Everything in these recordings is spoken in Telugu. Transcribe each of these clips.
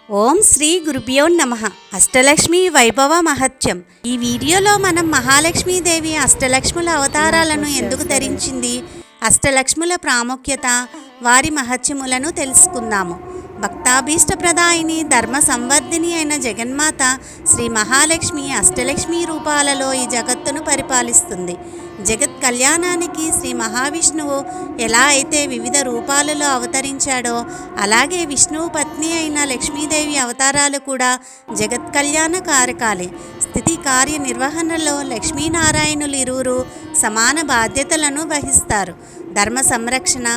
ఓం శ్రీ గురుభ్యో నమః. అష్టలక్ష్మి వైభవ మహత్యం. ఈ వీడియోలో మనం మహాలక్ష్మీదేవి అష్టలక్ష్ముల అవతారాలను ఎందుకు ధరించింది, అష్టలక్ష్ముల ప్రాముఖ్యత, వారి మహత్యములను తెలుసుకుందాము. భక్తాభీష్టప్రదాయిని ధర్మ సంవర్ధిని అయిన జగన్మాత శ్రీ మహాలక్ష్మి అష్టలక్ష్మి రూపాలలో ఈ జగత్తును పరిపాలిస్తుంది. జగత్ కళ్యాణానికి శ్రీ మహావిష్ణువు ఎలా అయితే వివిధ రూపాలలో అవతరించాడో, అలాగే విష్ణువు పత్ని అయిన లక్ష్మీదేవి అవతారాలు కూడా జగత్ కళ్యాణ కారకాలే. స్థితి కార్య నిర్వహణలో లక్ష్మీనారాయణులు ఇరువురు సమాన బాధ్యతలను వహిస్తారు. ధర్మ సంరక్షణ,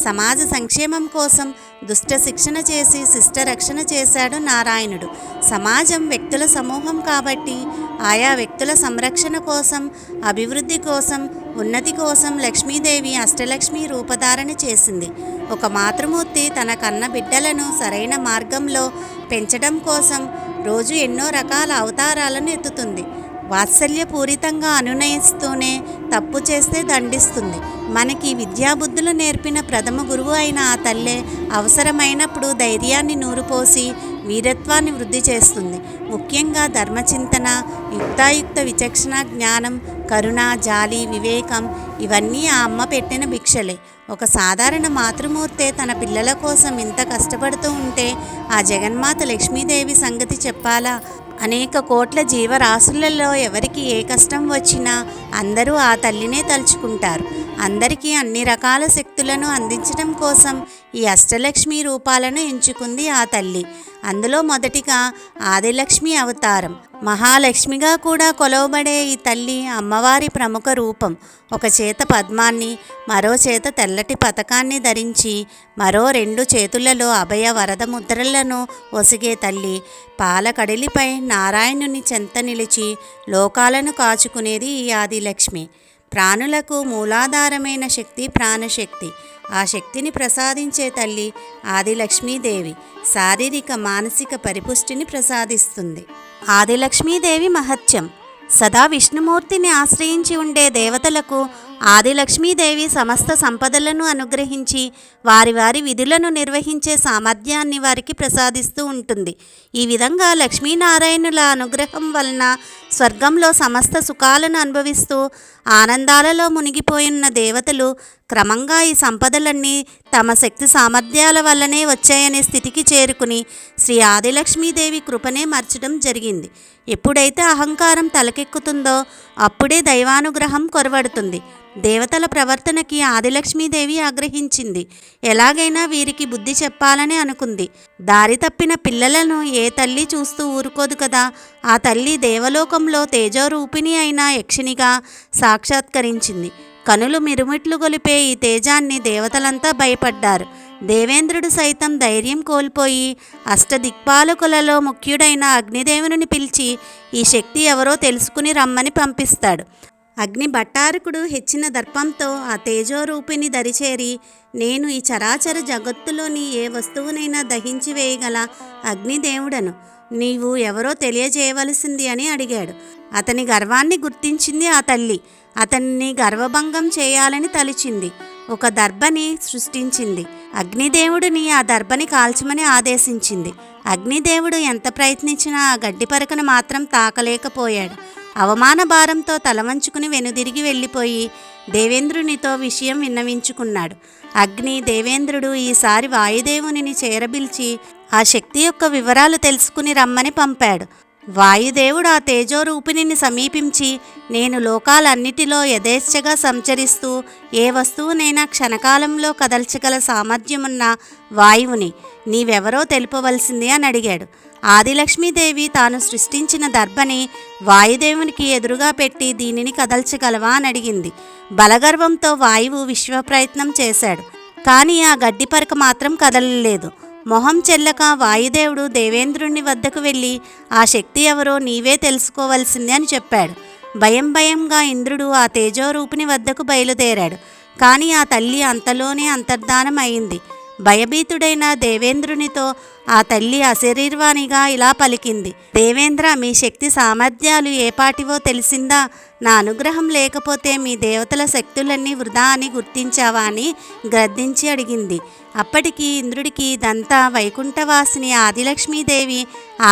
సమాజ సంక్షేమం కోసం దుష్ట శిక్షణ చేసి శిష్ట రక్షణ చేశాడు నారాయణుడు. సమాజం వ్యక్తుల సమూహం కాబట్టి ఆయా వ్యక్తుల సంరక్షణ కోసం, అభివృద్ధి కోసం, ఉన్నతి కోసం లక్ష్మీదేవి అష్టలక్ష్మి రూపధారణ చేసింది. ఒక మాతృమూర్తి తన కన్న బిడ్డలను సరైన మార్గంలో పెంచడం కోసం రోజు ఎన్నో రకాల అవతారాలను ఎత్తుతుంది. వాత్సల్యపూరితంగా అనునయిస్తూనే తప్పు చేస్తే దండిస్తుంది. మనకి విద్యాబుద్ధులు నేర్పిన ప్రథమ గురువు అయిన ఆ తల్లే అవసరమైనప్పుడు ధైర్యాన్ని నూరుపోసి వీరత్వాన్ని వృద్ధి చేస్తుంది. ముఖ్యంగా ధర్మచింతన, యుక్తాయుక్త విచక్షణ జ్ఞానం, కరుణ, జాలి, వివేకం ఇవన్నీ ఆ అమ్మ పెట్టిన భిక్షలే. ఒక సాధారణ మాతృమూర్తే తన పిల్లల కోసం ఇంత కష్టపడుతూ ఉంటే ఆ జగన్మాత లక్ష్మీదేవి సంగతి చెప్పాలా? అనేక కోట్ల జీవరాశులలో ఎవరికి ఏ కష్టం వచ్చినా అందరూ ఆ తల్లినే తలుచుకుంటారు. అందరికీ అన్ని రకాల శక్తులను అందించడం కోసం ఈ అష్టలక్ష్మి రూపాలను ఎంచుకుంది ఆ తల్లి. అందులో మొదటిగా ఆదిలక్ష్మి అవతారం. మహాలక్ష్మిగా కూడా కొలవబడే ఈ తల్లి అమ్మవారి ప్రముఖ రూపం. ఒక చేత పద్మాన్ని, మరో చేత తెల్లటి పతకాన్ని ధరించి, మరో రెండు చేతులలో అభయ వరద ముద్రలను ఒసిగే తల్లి. పాలకడలిపై నారాయణుని చెంత నిలిచి లోకాలను కాచుకునేది ఈ ఆదిలక్ష్మి. ప్రాణులకు మూలాధారమైన శక్తి ప్రాణశక్తి. ఆ శక్తిని ప్రసాదించే తల్లి ఆదిలక్ష్మీదేవి శారీరక మానసిక పరిపుష్టిని ప్రసాదిస్తుంది. ఆదిలక్ష్మీదేవి మహత్యం. సదా విష్ణుమూర్తిని ఆశ్రయించి ఉండే దేవతలకు ఆదిలక్ష్మీదేవి సమస్త సంపదలను అనుగ్రహించి వారి వారి విధులను నిర్వహించే సామర్థ్యాన్ని వారికి ప్రసాదిస్తూ ఉంటుంది. ఈ విధంగా లక్ష్మీనారాయణుల అనుగ్రహం వలన స్వర్గంలో సమస్త సుఖాలను అనుభవిస్తూ ఆనందాలలో మునిగిపోయిన దేవతలు క్రమంగా ఈ సంపదలన్నీ తమ శక్తి సామర్థ్యాల వల్లనే వచ్చాయనే స్థితికి చేరుకుని శ్రీ ఆదిలక్ష్మీదేవి కృపనే మర్చడం జరిగింది. ఎప్పుడైతే అహంకారం తలకెక్కుతుందో అప్పుడే దైవానుగ్రహం కొరవడుతుంది. దేవతల ప్రవర్తనకి ఆదిలక్ష్మీదేవి ఆగ్రహించింది. ఎలాగైనా వీరికి బుద్ధి చెప్పాలని అనుకుంది. దారి తప్పిన పిల్లలను ఏ తల్లి చూస్తూ ఊరుకోదు కదా. ఆ తల్లి దేవలోకంలో తేజోరూపిణి అయిన యక్షినిగా సాక్షాత్కరించింది. కనులు మిరుమిట్లు గొలిపే ఈ తేజాన్ని దేవతలంతా భయపడ్డారు. దేవేంద్రుడు సైతం ధైర్యం కోల్పోయి అష్టదిక్పాలకులలో ముఖ్యుడైన అగ్నిదేవుని పిలిచి ఈ శక్తి ఎవరో తెలుసుకుని రమ్మని పంపిస్తాడు. అగ్ని భట్టారకుడు హెచ్చిన దర్పంతో ఆ తేజోరూపిణి దరిచేరి, నేను ఈ చరాచర జగత్తులోని ఏ వస్తువునైనా దహించి వేయగల అగ్నిదేవుడను, నీవు ఎవరో తెలియజేయవలసింది అని అడిగాడు. అతని గర్వాన్ని గుర్తించింది ఆ తల్లి. అతన్ని గర్వభంగం చేయాలని తలిచింది. ఒక దర్భని సృష్టించింది. అగ్నిదేవుడిని ఆ దర్భని కాల్చమని ఆదేశించింది. అగ్నిదేవుడు ఎంత ప్రయత్నించినా ఆ గడ్డి పరకను మాత్రం తాకలేకపోయాడు. అవమాన భారంతో తలవంచుకుని వెనుదిరిగి వెళ్ళిపోయి దేవేంద్రునితో విషయం విన్నవించుకున్నాడు. అగ్ని దేవేంద్రుడు ఈసారి వాయుదేవుని చేరబిల్చి ఆ శక్తి యొక్క వివరాలు తెలుసుకుని రమ్మని పంపాడు. వాయుదేవుడు ఆ తేజోరూపిణిని సమీపించి, నేను లోకాలన్నిటిలో యథేచ్ఛగా సంచరిస్తూ ఏ వస్తువునైనా క్షణకాలంలో కదల్చగల సామర్థ్యమున్న వాయువుని, నీవెవరో తెలుపవలసింది అని అడిగాడు. ఆదిలక్ష్మీదేవి తాను సృష్టించిన దర్భని వాయుదేవునికి ఎదురుగా పెట్టి, దీనిని కదల్చగలవా అని అడిగింది. బలగర్వంతో వాయువు విశ్వప్రయత్నం చేశాడు. కానీ ఆ గడ్డి పరక మాత్రం కదలలేదు. మొహం చెల్లక వాయుదేవుడు దేవేంద్రుని వద్దకు వెళ్ళి, ఆ శక్తి ఎవరో నీవే తెలుసుకోవలసింది అని చెప్పాడు. భయంగా ఇంద్రుడు ఆ తేజోరూపిణి వద్దకు బయలుదేరాడు. కానీ ఆ తల్లి అంతలోనే అంతర్ధానం అయింది. భయభీతుడైన దేవేంద్రునితో ఆ తల్లి అశరీర్వాణిగా ఇలా పలికింది. దేవేంద్ర, మీ శక్తి సామర్థ్యాలు ఏపాటివో తెలిసిందా? నా అనుగ్రహం లేకపోతే మీ దేవతల శక్తులన్నీ వృధా అని గుర్తించావా అని గద్దించి అడిగింది. అప్పటికి ఇంద్రుడికి ఇదంతా వైకుంఠవాసిని ఆదిలక్ష్మీదేవి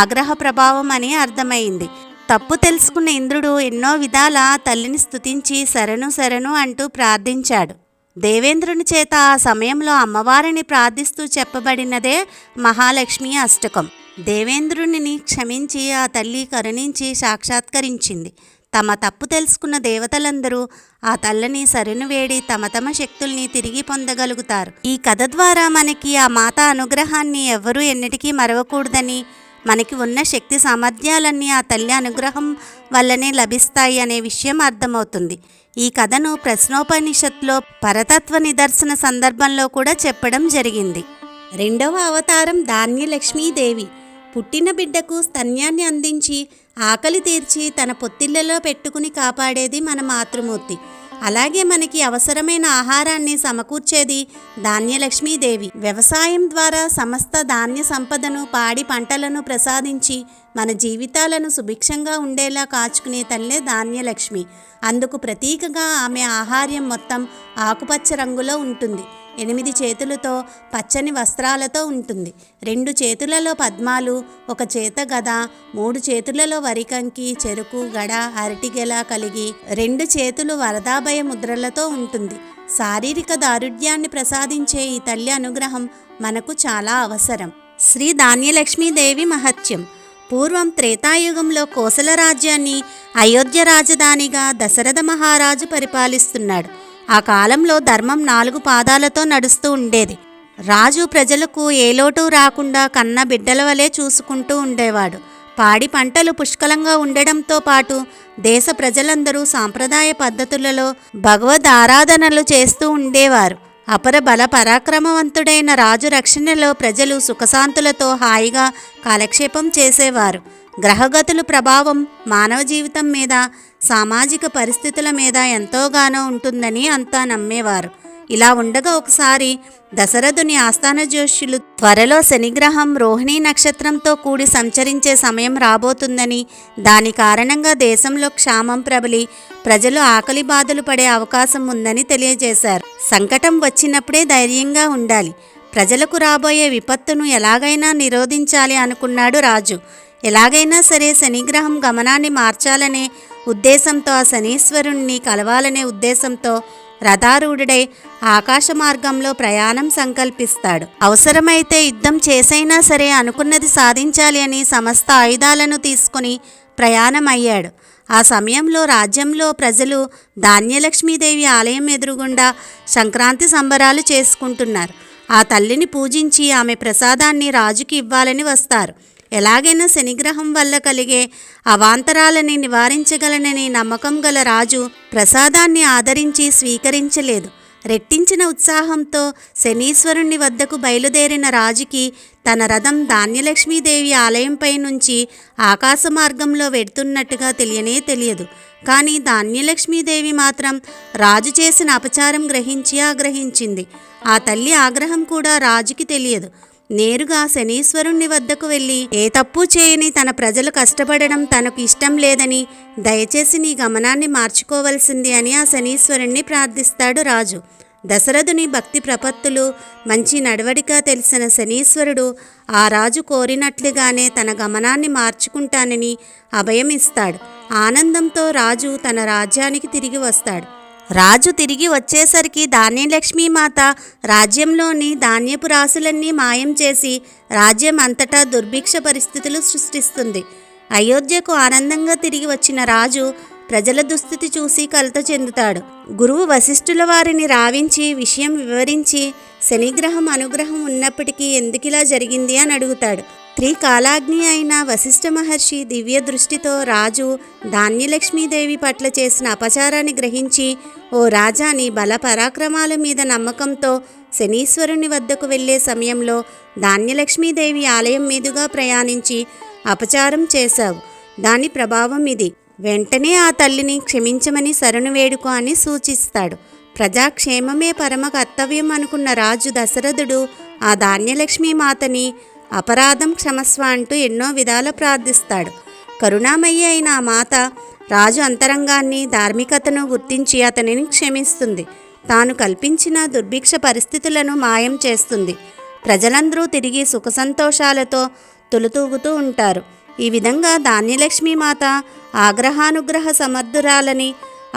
ఆగ్రహ ప్రభావం అని అర్థమైంది. తప్పు తెలుసుకున్న ఇంద్రుడు ఎన్నో విధాల తల్లిని స్తుతించి శరణు శరణు అంటూ ప్రార్థించాడు. దేవేంద్రుని చేత ఆ సమయంలో అమ్మవారిని ప్రార్థిస్తూ చెప్పబడినదే మహాలక్ష్మి అష్టకం. దేవేంద్రుని క్షమించి ఆ తల్లి కరుణించి సాక్షాత్కరించింది. తమ తప్పు తెలుసుకున్న దేవతలందరూ ఆ తల్లిని శరణు వేడి తమ తమ శక్తుల్ని తిరిగి పొందగలుగుతారు. ఈ కథ ద్వారా మనకి ఆ మాత అనుగ్రహాన్ని ఎవ్వరూ ఎన్నటికీ మరవకూడదని, మనకి ఉన్న శక్తి సామర్థ్యాలన్నీ ఆ తల్లి అనుగ్రహం వల్లనే లభిస్తాయి అనే విషయం అర్థమవుతుంది. ఈ కథను ప్రశ్నోపనిషత్తులో పరతత్వ నిదర్శన సందర్భంలో కూడా చెప్పడం జరిగింది. రెండవ అవతారం ధాన్యలక్ష్మీదేవి. పుట్టిన బిడ్డకు స్తన్యాన్ని అందించి ఆకలి తీర్చి తన పొత్తిళ్లలో పెట్టుకుని కాపాడేది మన మాతృమూర్తి. అలాగే మనకి అవసరమైన ఆహారాన్ని సమకూర్చేది ధాన్యలక్ష్మీదేవి. వ్యవసాయం ద్వారా సమస్త ధాన్య సంపదను, పాడి పంటలను ప్రసాదించి మన జీవితాలను సుభిక్షంగా ఉండేలా కాచుకునే తల్లే ధాన్యలక్ష్మి. అందుకు ప్రతీకగా ఆమె ఆహార్యం మొత్తం ఆకుపచ్చ రంగులో ఉంటుంది. 8 చేతులతో పచ్చని వస్త్రాలతో ఉంటుంది. 2 చేతులలో పద్మాలు, 1 చేత గద, 3 చేతులలో వరికంకి, చెరుకు గడ, అరటిగెల కలిగి 2 చేతులు వరదాభయ ముద్రలతో ఉంటుంది. శారీరక దారుఢ్యాన్ని ప్రసాదించే ఈ తల్లి అనుగ్రహం మనకు చాలా అవసరం. శ్రీ ధాన్యలక్ష్మీదేవి మహత్యం. పూర్వం త్రేతాయుగంలో కోసల రాజ్యాన్ని అయోధ్య రాజధానిగా దశరథ మహారాజు పరిపాలిస్తున్నాడు. ఆ కాలంలో ధర్మం 4 పాదాలతో నడుస్తూ ఉండేది. రాజు ప్రజలకు ఏ లోటు రాకుండా కన్న బిడ్డల వలె చూసుకుంటూ ఉండేవాడు. పాడి పంటలు పుష్కలంగా ఉండడంతో పాటు దేశ ప్రజలందరూ సాంప్రదాయ పద్ధతులలో భగవద్ ఆరాధనలు చేస్తూ ఉండేవారు. అపర బల పరాక్రమవంతుడైన రాజు రక్షణలో ప్రజలు సుఖశాంతులతో హాయిగా కాలక్షేపం చేసేవారు. గ్రహగతుల ప్రభావం మానవ జీవితం మీద, సామాజిక పరిస్థితుల మీద ఎంతోగానో ఉంటుందని అంతా నమ్మేవారు. ఇలా ఉండగా ఒకసారి దశరథుని ఆస్థాన జ్యోష్యులు త్వరలో శనిగ్రహం రోహిణీ నక్షత్రంతో కూడి సంచరించే సమయం రాబోతుందని, దాని కారణంగా దేశంలో క్షామం ప్రబలి ప్రజలు ఆకలి బాధలు పడే అవకాశం ఉందని తెలియజేశారు. సంకటం వచ్చినప్పుడే ధైర్యంగా ఉండాలి. ప్రజలకు రాబోయే విపత్తును ఎలాగైనా నిరోధించాలి అనుకున్నాడు రాజు. ఎలాగైనా సరే శనిగ్రహం గమనాన్ని మార్చాలనే ఉద్దేశంతో, ఆ శనీశ్వరుణ్ణి కలవాలనే ఉద్దేశంతో రథారూఢుడై ఆకాశ మార్గంలో ప్రయాణం సంకల్పిస్తాడు. అవసరమైతే యుద్ధం చేసైనా సరే అనుకున్నది సాధించాలి అని సమస్త ఆయుధాలను తీసుకుని ప్రయాణమయ్యాడు. ఆ సమయంలో రాజ్యంలో ప్రజలు ధాన్యలక్ష్మీదేవి ఆలయం ఎదురుగుండా సంక్రాంతి సంబరాలు చేసుకుంటున్నారు. ఆ తల్లిని పూజించి ఆమె ప్రసాదాన్ని రాజుకి ఇవ్వాలని వస్తారు. ఎలాగైనా శనిగ్రహం వల్ల కలిగే అవాంతరాలని నివారించగలనని నమ్మకం గల రాజు ప్రసాదాన్ని ఆదరించి స్వీకరించలేదు. రెట్టించిన ఉత్సాహంతో శనీశ్వరుని వద్దకు బయలుదేరిన రాజుకి తన రథం ధాన్యలక్ష్మీదేవి ఆలయంపై నుంచి ఆకాశ మార్గంలో వెడుతున్నట్టుగా తెలియదు. కానీ ధాన్యలక్ష్మీదేవి మాత్రం రాజు చేసిన అపచారం గ్రహించి ఆగ్రహించింది. ఆ తల్లి ఆగ్రహం కూడా రాజుకి తెలియదు. నేరుగా శనీశ్వరుని వద్దకు వెళ్ళి ఏ తప్పు చేయని తన ప్రజలు కష్టపడడం తనకు ఇష్టం లేదని, దయచేసి నీ గమనాన్ని మార్చుకోవలసింది అని ఆ శనీశ్వరుణ్ణి ప్రార్థిస్తాడు రాజు. దశరథుని భక్తి ప్రపత్తులు, మంచి నడవడిక తెలిసిన శనీశ్వరుడు ఆ రాజు కోరినట్లుగానే తన గమనాన్ని మార్చుకుంటానని అభయం ఇస్తాడు. ఆనందంతో రాజు తన రాజ్యానికి తిరిగి వస్తాడు. రాజు తిరిగి వచ్చేసరికి ధాన్యలక్ష్మీమాత రాజ్యంలోని ధాన్యపు రాశులన్నీ మాయం చేసి రాజ్యం అంతటా దుర్భిక్ష పరిస్థితులు సృష్టిస్తుంది. అయోధ్యకు ఆనందంగా తిరిగి వచ్చిన రాజు ప్రజల దుస్థితి చూసి కలత చెందుతాడు. గురువు వశిష్ఠుల వారిని రావించి విషయం వివరించి శనిగ్రహం అనుగ్రహం ఉన్నప్పటికీ ఎందుకిలా జరిగింది అని అడుగుతాడు. త్రికాలాగ్ని అయిన వశిష్ఠ మహర్షి దివ్య దృష్టితో రాజు ధాన్యలక్ష్మీదేవి పట్ల చేసిన అపచారాన్ని గ్రహించి, ఓ రాజా, నీ బల పరాక్రమాల మీద నమ్మకంతో శనీశ్వరుని వద్దకు వెళ్లే సమయంలో ధాన్యలక్ష్మీదేవి ఆలయం మీదుగా ప్రయాణించి అపచారం చేశావు. దాని ప్రభావం ఇది. వెంటనే ఆ తల్లిని క్షమించమని శరణు వేడుకో అని సూచిస్తాడు. ప్రజాక్షేమమే పరమ కర్తవ్యం అనుకున్న రాజు దశరథుడు ఆ ధాన్యలక్ష్మీ మాతని అపరాధం క్షమస్వ అంటూ ఎన్నో విధాల ప్రార్థిస్తాడు. కరుణామయ్యి అయిన ఆ మాత రాజు అంతరంగాన్ని, ధార్మికతను గుర్తించి అతనిని క్షమిస్తుంది. తాను కల్పించిన దుర్భిక్ష పరిస్థితులను మాయం చేస్తుంది. ప్రజలందరూ తిరిగి సుఖ సంతోషాలతో తొలుతూగుతూ ఉంటారు. ఈ విధంగా ధాన్యలక్ష్మీ మాత ఆగ్రహానుగ్రహ సమర్థురాలని,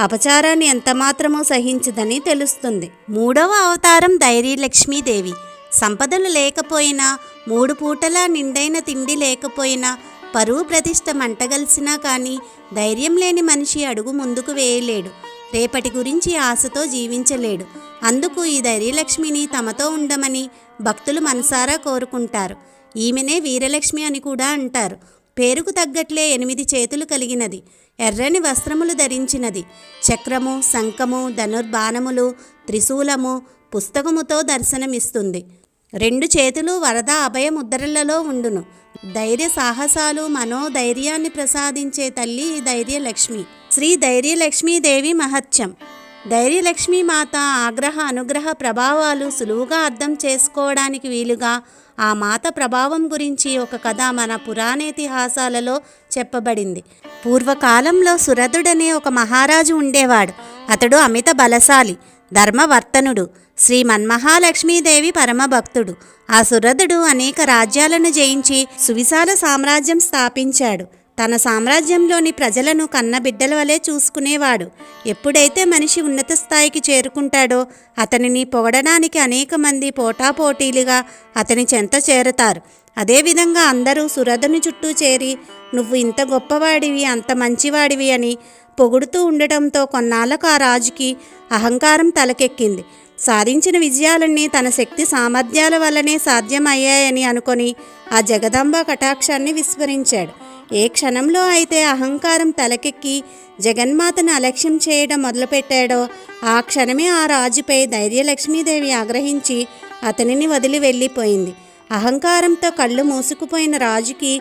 అపచారాన్ని ఎంతమాత్రమూ సహించదని తెలుస్తుంది. 3వ అవతారం ధైర్యలక్ష్మీదేవి. సంపదలు లేకపోయినా, 3 పూటలా నిండైన తిండి లేకపోయినా, పరువు ప్రతిష్ట మంటగలిసినా కానీ ధైర్యం లేని మనిషి అడుగు ముందుకు వేయలేడు. రేపటి గురించి ఆశతో జీవించలేడు. అందుకు ఈ ధైర్యలక్ష్మిని తమతో ఉండమని భక్తులు మనసారా కోరుకుంటారు. ఈమెనే వీరలక్ష్మి అని కూడా అంటారు. పేరుకు తగ్గట్లే 8 చేతులు కలిగినది. ఎర్రని వస్త్రములు ధరించినది. చక్రము, శంఖము, ధనుర్బాణములు, త్రిశూలము, పుస్తకముతో దర్శనమిస్తుంది. 2 చేతులు వరద అభయ ముద్రలలో ఉండును. ధైర్య సాహసాలు, మనోధైర్యాన్ని ప్రసాదించే తల్లి ధైర్యలక్ష్మి. శ్రీ ధైర్యలక్ష్మీదేవి మహత్యం. ధైర్యలక్ష్మీ మాత ఆగ్రహ అనుగ్రహ ప్రభావాలు సులువుగా అర్థం చేసుకోవడానికి వీలుగా ఆ మాత ప్రభావం గురించి ఒక కథ మన పురాణేతిహాసాలలో చెప్పబడింది. పూర్వకాలంలో సురధుడనే ఒక మహారాజు ఉండేవాడు. అతడు అమిత బలశాలి, ధర్మవర్తనుడు, శ్రీ మన్మహాలక్ష్మీదేవి పరమభక్తుడు. ఆ సురధుడు అనేక రాజ్యాలను జయించి సువిశాల సామ్రాజ్యం స్థాపించాడు. తన సామ్రాజ్యంలోని ప్రజలను కన్నబిడ్డల వలె చూసుకునేవాడు. ఎప్పుడైతే మనిషి ఉన్నత స్థాయికి చేరుకుంటాడో అతనిని పొగడడానికి అనేక మంది పోటాపోటీలుగా అతని చెంత చేరతారు. అదేవిధంగా అందరూ సురధుని చుట్టూ చేరి, నువ్వు ఇంత గొప్పవాడివి, అంత మంచివాడివి అని పొగుడుతూ ఉండటంతో కొన్నాళ్ళకు ఆ రాజుకి అహంకారం తలకెక్కింది. సాధించిన విజయాలన్నీ తన శక్తి సామర్థ్యాల వల్లనే సాధ్యమయ్యాయని అనుకొని ఆ జగదాంబ కటాక్షాన్ని విస్మరించాడు. ఏ క్షణంలో అయితే అహంకారం తలకెక్కి జగన్మాతను అలక్ష్యం చేయడం మొదలుపెట్టాడో ఆ క్షణమే ఆ రాజుపై ధైర్యలక్ష్మీదేవి ఆగ్రహించి అతనిని వదిలి వెళ్ళిపోయింది. అహంకారంతో కళ్ళు మూసుకుపోయిన రాజుకి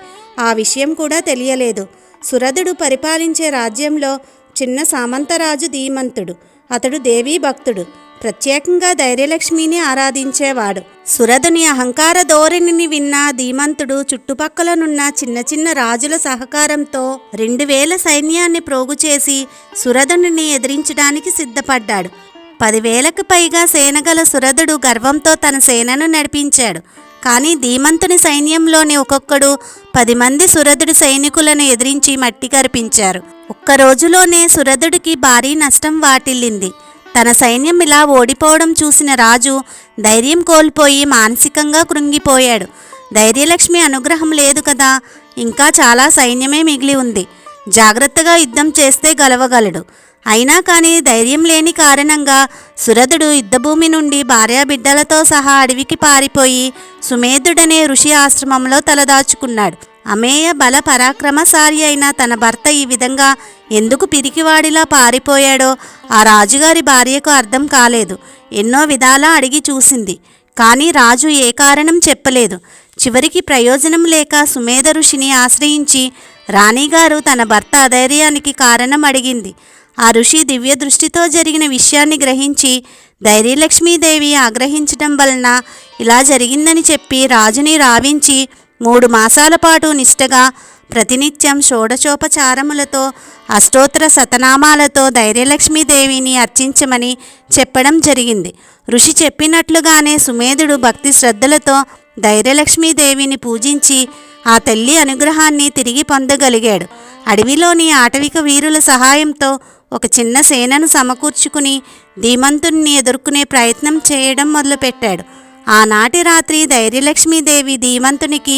ఆ విషయం కూడా తెలియలేదు. సురధుడు పరిపాలించే రాజ్యంలో చిన్న సామంతరాజు ధీమంతుడు. అతడు దేవీ భక్తుడు. ప్రత్యేకంగా ధైర్యలక్ష్మిని ఆరాధించేవాడు. సురధుని అహంకార ధోరణిని విన్న ధీమంతుడు చుట్టుపక్కలనున్న చిన్న చిన్న రాజుల సహకారంతో 2000 సైన్యాన్ని ప్రోగు చేసి సురధుని ఎదిరించడానికి సిద్ధపడ్డాడు. 10,000కు పైగా సేనగల సురధుడు గర్వంతో తన సేనను నడిపించాడు. కానీ ధీమంతుని సైన్యంలోని ఒక్కొక్కడు 10 మంది సురధుడి సైనికులను ఎదిరించి మట్టి కరిపించారు. ఒక్క రోజులోనే సురధుడికి భారీ నష్టం వాటిల్లింది. తన సైన్యం ఇలా ఓడిపోవడం చూసిన రాజు ధైర్యం కోల్పోయి మానసికంగా కృంగిపోయాడు. ధైర్యలక్ష్మి అనుగ్రహం లేదు కదా, ఇంకా చాలా సైన్యమే మిగిలి ఉంది, జాగ్రత్తగా యుద్ధం చేస్తే గెలవగలడు. అయినా కానీ ధైర్యం లేని కారణంగా సురధుడు యుద్ధభూమి నుండి భార్యాబిడ్డలతో సహా అడవికి పారిపోయి సుమేధుడనే ఋషి ఆశ్రమంలో తలదాచుకున్నాడు. అమేయ బల పరాక్రమశాలి అయిన తన భర్త ఈ విధంగా ఎందుకు పిరికివాడిలా పారిపోయాడో ఆ రాజుగారి భార్యకు అర్థం కాలేదు. ఎన్నో విధాలా అడిగి చూసింది, కానీ రాజు ఏ కారణం చెప్పలేదు. చివరికి ప్రయోజనం లేక సుమేధ ఋషిని ఆశ్రయించి రాణిగారు తన భర్త అధైర్యానికి కారణం అడిగింది. ఆ ఋషి దివ్య దృష్టితో జరిగిన విషయాన్ని గ్రహించి ధైర్యలక్ష్మీదేవి ఆగ్రహించడం వలన ఇలా జరిగిందని చెప్పి రాజుని రావించి 3 మాసాల పాటు నిష్టగా ప్రతినిత్యం షోడశోపచారములతో అష్టోత్తర శతనామాలతో ధైర్యలక్ష్మీదేవిని అర్చించమని చెప్పడం జరిగింది. ఋషి చెప్పినట్లుగానే సుమేధుడు భక్తి శ్రద్ధలతో ధైర్యలక్ష్మీదేవిని పూజించి ఆ తల్లి అనుగ్రహాన్ని తిరిగి పొందగలిగాడు. అడవిలోని ఆటవిక వీరుల సహాయంతో ఒక చిన్న సేనను సమకూర్చుకుని ధీమంతుణ్ణి ఎదుర్కొనే ప్రయత్నం చేయడం మొదలుపెట్టాడు. ఆనాటి రాత్రి ధైర్యలక్ష్మీదేవి ధీమంతునికి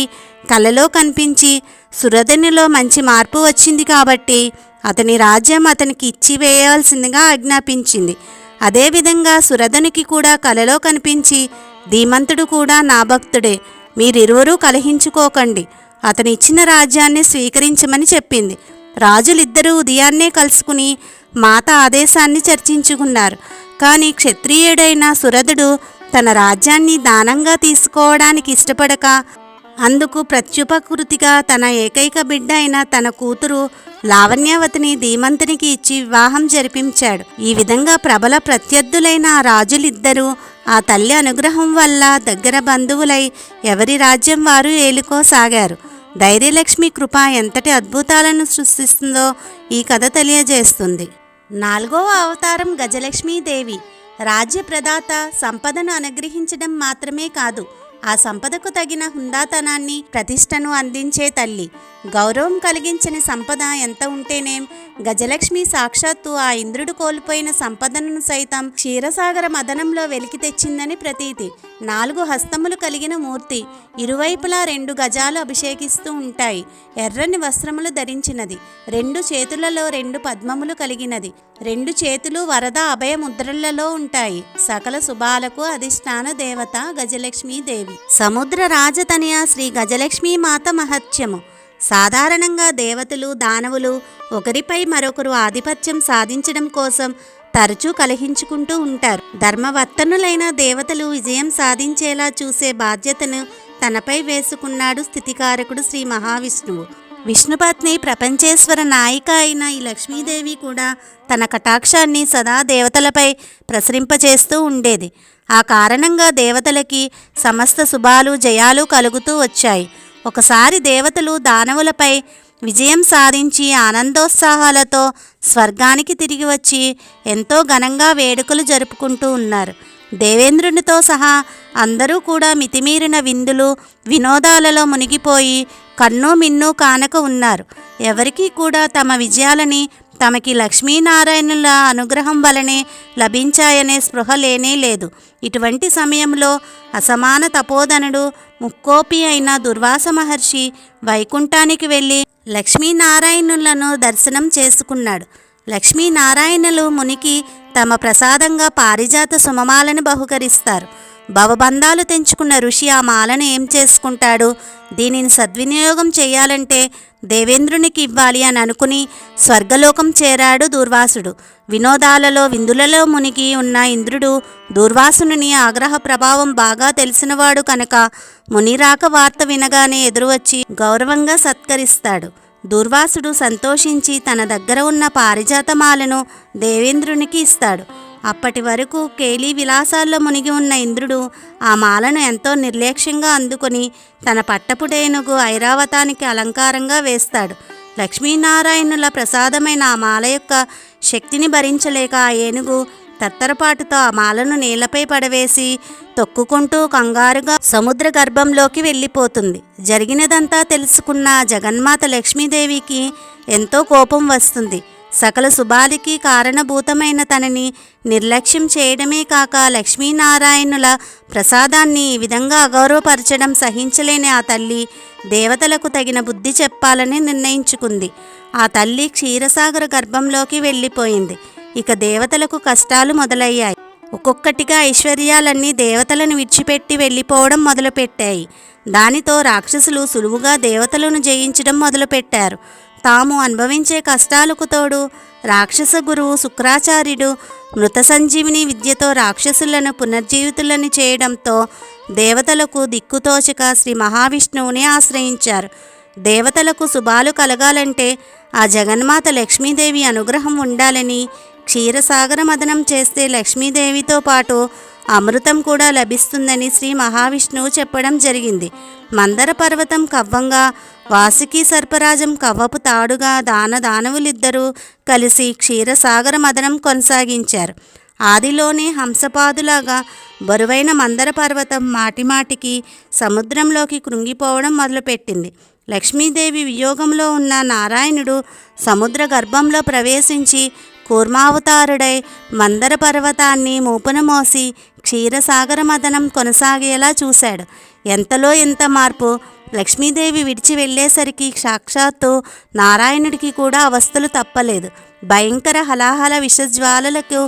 కలలో కనిపించి సురధునిలో మంచి మార్పు వచ్చింది కాబట్టి అతని రాజ్యం అతనికి ఇచ్చివేయాల్సిందిగా ఆజ్ఞాపించింది. అదేవిధంగా సురధునికి కూడా కలలో కనిపించి ధీమంతుడు కూడా నా భక్తుడే, మీరిరువురూ కలహించుకోకండి, అతని ఇచ్చిన రాజ్యాన్ని స్వీకరించమని చెప్పింది. రాజులిద్దరూ ఉదయాన్నే కలుసుకుని మాత ఆదేశాన్ని చర్చించుకున్నారు. కానీ క్షత్రియుడైన సురధుడు తన రాజ్యాన్ని దానంగా తీసుకోవడానికి ఇష్టపడక అందుకు ప్రత్యుపకృతిగా తన ఏకైక బిడ్డ అయిన తన కూతురు లావణ్యవతిని ధీమంతునికి ఇచ్చి వివాహం జరిపించాడు. ఈ విధంగా ప్రబల ప్రత్యర్థులైన ఆ రాజులిద్దరూ ఆ తల్లి అనుగ్రహం వల్ల దగ్గర బంధువులై ఎవరి రాజ్యం వారు ఏలుకోసాగారు. ధైర్యలక్ష్మి కృప ఎంతటి అద్భుతాలను సృష్టిస్తుందో ఈ కథ తెలియజేస్తుంది. 4వ అవతారం గజలక్ష్మీదేవి. రాజ్య ప్రదాత సంపదను అనుగ్రహించడం మాత్రమే కాదు, ఆ సంపదకు తగిన హుందాతనాన్ని, ప్రతిష్టను అందించే తల్లి. గౌరవం కలిగించని సంపద ఎంత ఉంటేనేం, గజలక్ష్మి సాక్షాత్తు ఆ ఇంద్రుడు కోల్పోయిన సంపదను సైతం క్షీరసాగర మదనంలో వెలికి తెచ్చిందని ప్రతీతి. 4 హస్తములు కలిగిన మూర్తి, ఇరువైపులా 2 గజాలు అభిషేకిస్తూ ఉంటాయి. ఎర్రని వస్త్రములు ధరించినది, 2 చేతులలో 2 పద్మములు కలిగినది. 2 చేతులు వరద అభయ ముద్రలలో ఉంటాయి. సకల శుభాలకు అధిష్టాన దేవత గజలక్ష్మీదేవి. సముద్ర రాజతనయ శ్రీ గజలక్ష్మీ మాత మహత్యము. సాధారణంగా దేవతలు, దానవులు ఒకరిపై మరొకరు ఆధిపత్యం సాధించడం కోసం తరచూ కలహించుకుంటూ ఉంటారు. ధర్మవర్తనులైన దేవతలు విజయం సాధించేలా చూసే బాధ్యతను తనపై వేసుకున్నాడు స్థితికారకుడు శ్రీ మహావిష్ణువు. విష్ణుపత్ని, ప్రపంచేశ్వర నాయిక అయిన ఈ లక్ష్మీదేవి కూడా తన కటాక్షాన్ని సదా దేవతలపై ప్రసరింపచేస్తూ ఉండేది. ఆ కారణంగా దేవతలకి సమస్త శుభాలు, జయాలు కలుగుతూ వచ్చాయి. ఒకసారి దేవతలు దానవులపై విజయం సాధించి ఆనందోత్సాహాలతో స్వర్గానికి తిరిగి వచ్చి ఎంతో ఘనంగా వేడుకలు జరుపుకుంటూ ఉన్నారు. దేవేంద్రునితో సహా అందరూ కూడా మితిమీరిన విందులు, వినోదాలలో మునిగిపోయి కన్ను మిన్ను కానక ఉన్నారు. ఎవరికీ కూడా తమ విజయాలని తమకి లక్ష్మీనారాయణుల అనుగ్రహం వలనే లభించాయనే స్పృహ లేనే లేదు. ఇటువంటి సమయంలో అసమాన తపోధనుడు, ముక్కోపి అయిన దుర్వాస మహర్షి వైకుంఠానికి వెళ్ళి లక్ష్మీనారాయణులను దర్శనం చేసుకున్నాడు. లక్ష్మీనారాయణులు మునికి తమ ప్రసాదంగా పారిజాత సుమమాలను బహుకరిస్తారు. భవబంధాలు తెంచుకున్న ఋషి ఆ మాలను ఏం చేసుకుంటాడు? దీనిని సద్వినియోగం చేయాలంటే దేవేంద్రునికి ఇవ్వాలి అని అనుకుని స్వర్గలోకం చేరాడు దూర్వాసుడు. వినోదాలలో, విందులలో మునిగి ఉన్న ఇంద్రుడు దూర్వాసుని ఆగ్రహ ప్రభావం బాగా తెలిసినవాడు కనుక మునిరాక వార్త వినగానే ఎదురువచ్చి గౌరవంగా సత్కరిస్తాడు. దూర్వాసుడు సంతోషించి తన దగ్గర ఉన్న పారిజాతమాలను దేవేంద్రునికి ఇస్తాడు. అప్పటి వరకు కేలీ విలాసాల్లో మునిగి ఉన్న ఇంద్రుడు ఆ మాలను ఎంతో నిర్లక్ష్యంగా అందుకొని తన పట్టపుటేనుగు ఐరావతానికి అలంకారంగా వేస్తాడు. లక్ష్మీనారాయణుల ప్రసాదమైన ఆ మాల యొక్క శక్తిని భరించలేక ఆ ఏనుగు తత్తరపాటుతో ఆ మాలను నేలపై పడవేసి తొక్కుకుంటూ కంగారుగా సముద్ర గర్భంలోకి వెళ్ళిపోతుంది. జరిగినదంతా తెలుసుకున్న జగన్మాత లక్ష్మీదేవికి ఎంతో కోపం వస్తుంది. సకల శుభాలకి కారణభూతమైన తనని నిర్లక్ష్యం చేయడమే కాక లక్ష్మీనారాయణుల ప్రసాదాన్ని ఈ విధంగా అగౌరవపరచడం సహించలేని ఆ తల్లి దేవతలకు తగిన బుద్ధి చెప్పాలని నిర్ణయించుకుంది. ఆ తల్లి క్షీరసాగర గర్భంలోకి వెళ్ళిపోయింది. ఇక దేవతలకు కష్టాలు మొదలయ్యాయి. ఒక్కొక్కటిగా ఐశ్వర్యాలన్నీ దేవతలను విడిచిపెట్టి వెళ్ళిపోవడం మొదలుపెట్టాయి. దానితో రాక్షసులు సులువుగా దేవతలను జయించడం మొదలుపెట్టారు. తాము అనుభవించే కష్టాలకు తోడు రాక్షస గురువు శుక్రాచార్యుడు మృత సంజీవిని విద్యతో రాక్షసులను పునర్జీవితులను చేయడంతో దేవతలకు దిక్కుతోచక శ్రీ మహావిష్ణువుని ఆశ్రయించారు. దేవతలకు శుభాలు కలగాలంటే ఆ జగన్మాత లక్ష్మీదేవి అనుగ్రహం ఉండాలని, క్షీరసాగర మదనం చేస్తే లక్ష్మీదేవితో పాటు అమృతం కూడా లభిస్తుందని శ్రీ మహావిష్ణువు చెప్పడం జరిగింది. మందర పర్వతం కవ్వంగా, వాసుకి సర్పరాజం కవ్వపు తాడుగా దానవులిద్దరూ కలిసి క్షీరసాగర మదనం కొనసాగించారు. ఆదిలోనే హంసపాదులాగా బరువైన మందర పర్వతం మాటిమాటికి సముద్రంలోకి కృంగిపోవడం మొదలుపెట్టింది. లక్ష్మీదేవి వియోగంలో ఉన్న నారాయణుడు సముద్ర గర్భంలో ప్రవేశించి కూర్మావతారుడై మందర పర్వతాన్ని మూపున మోసి క్షీరసాగర మదనం కొనసాగేలా చూశాడు. ఎంతలో ఎంత మార్పు! లక్ష్మీదేవి విడిచి వెళ్ళేసరికి సాక్షాత్తు నారాయణుడికి కూడా అవస్థలు తప్పలేదు. భయంకర హలాహల విషజ్వాలలకు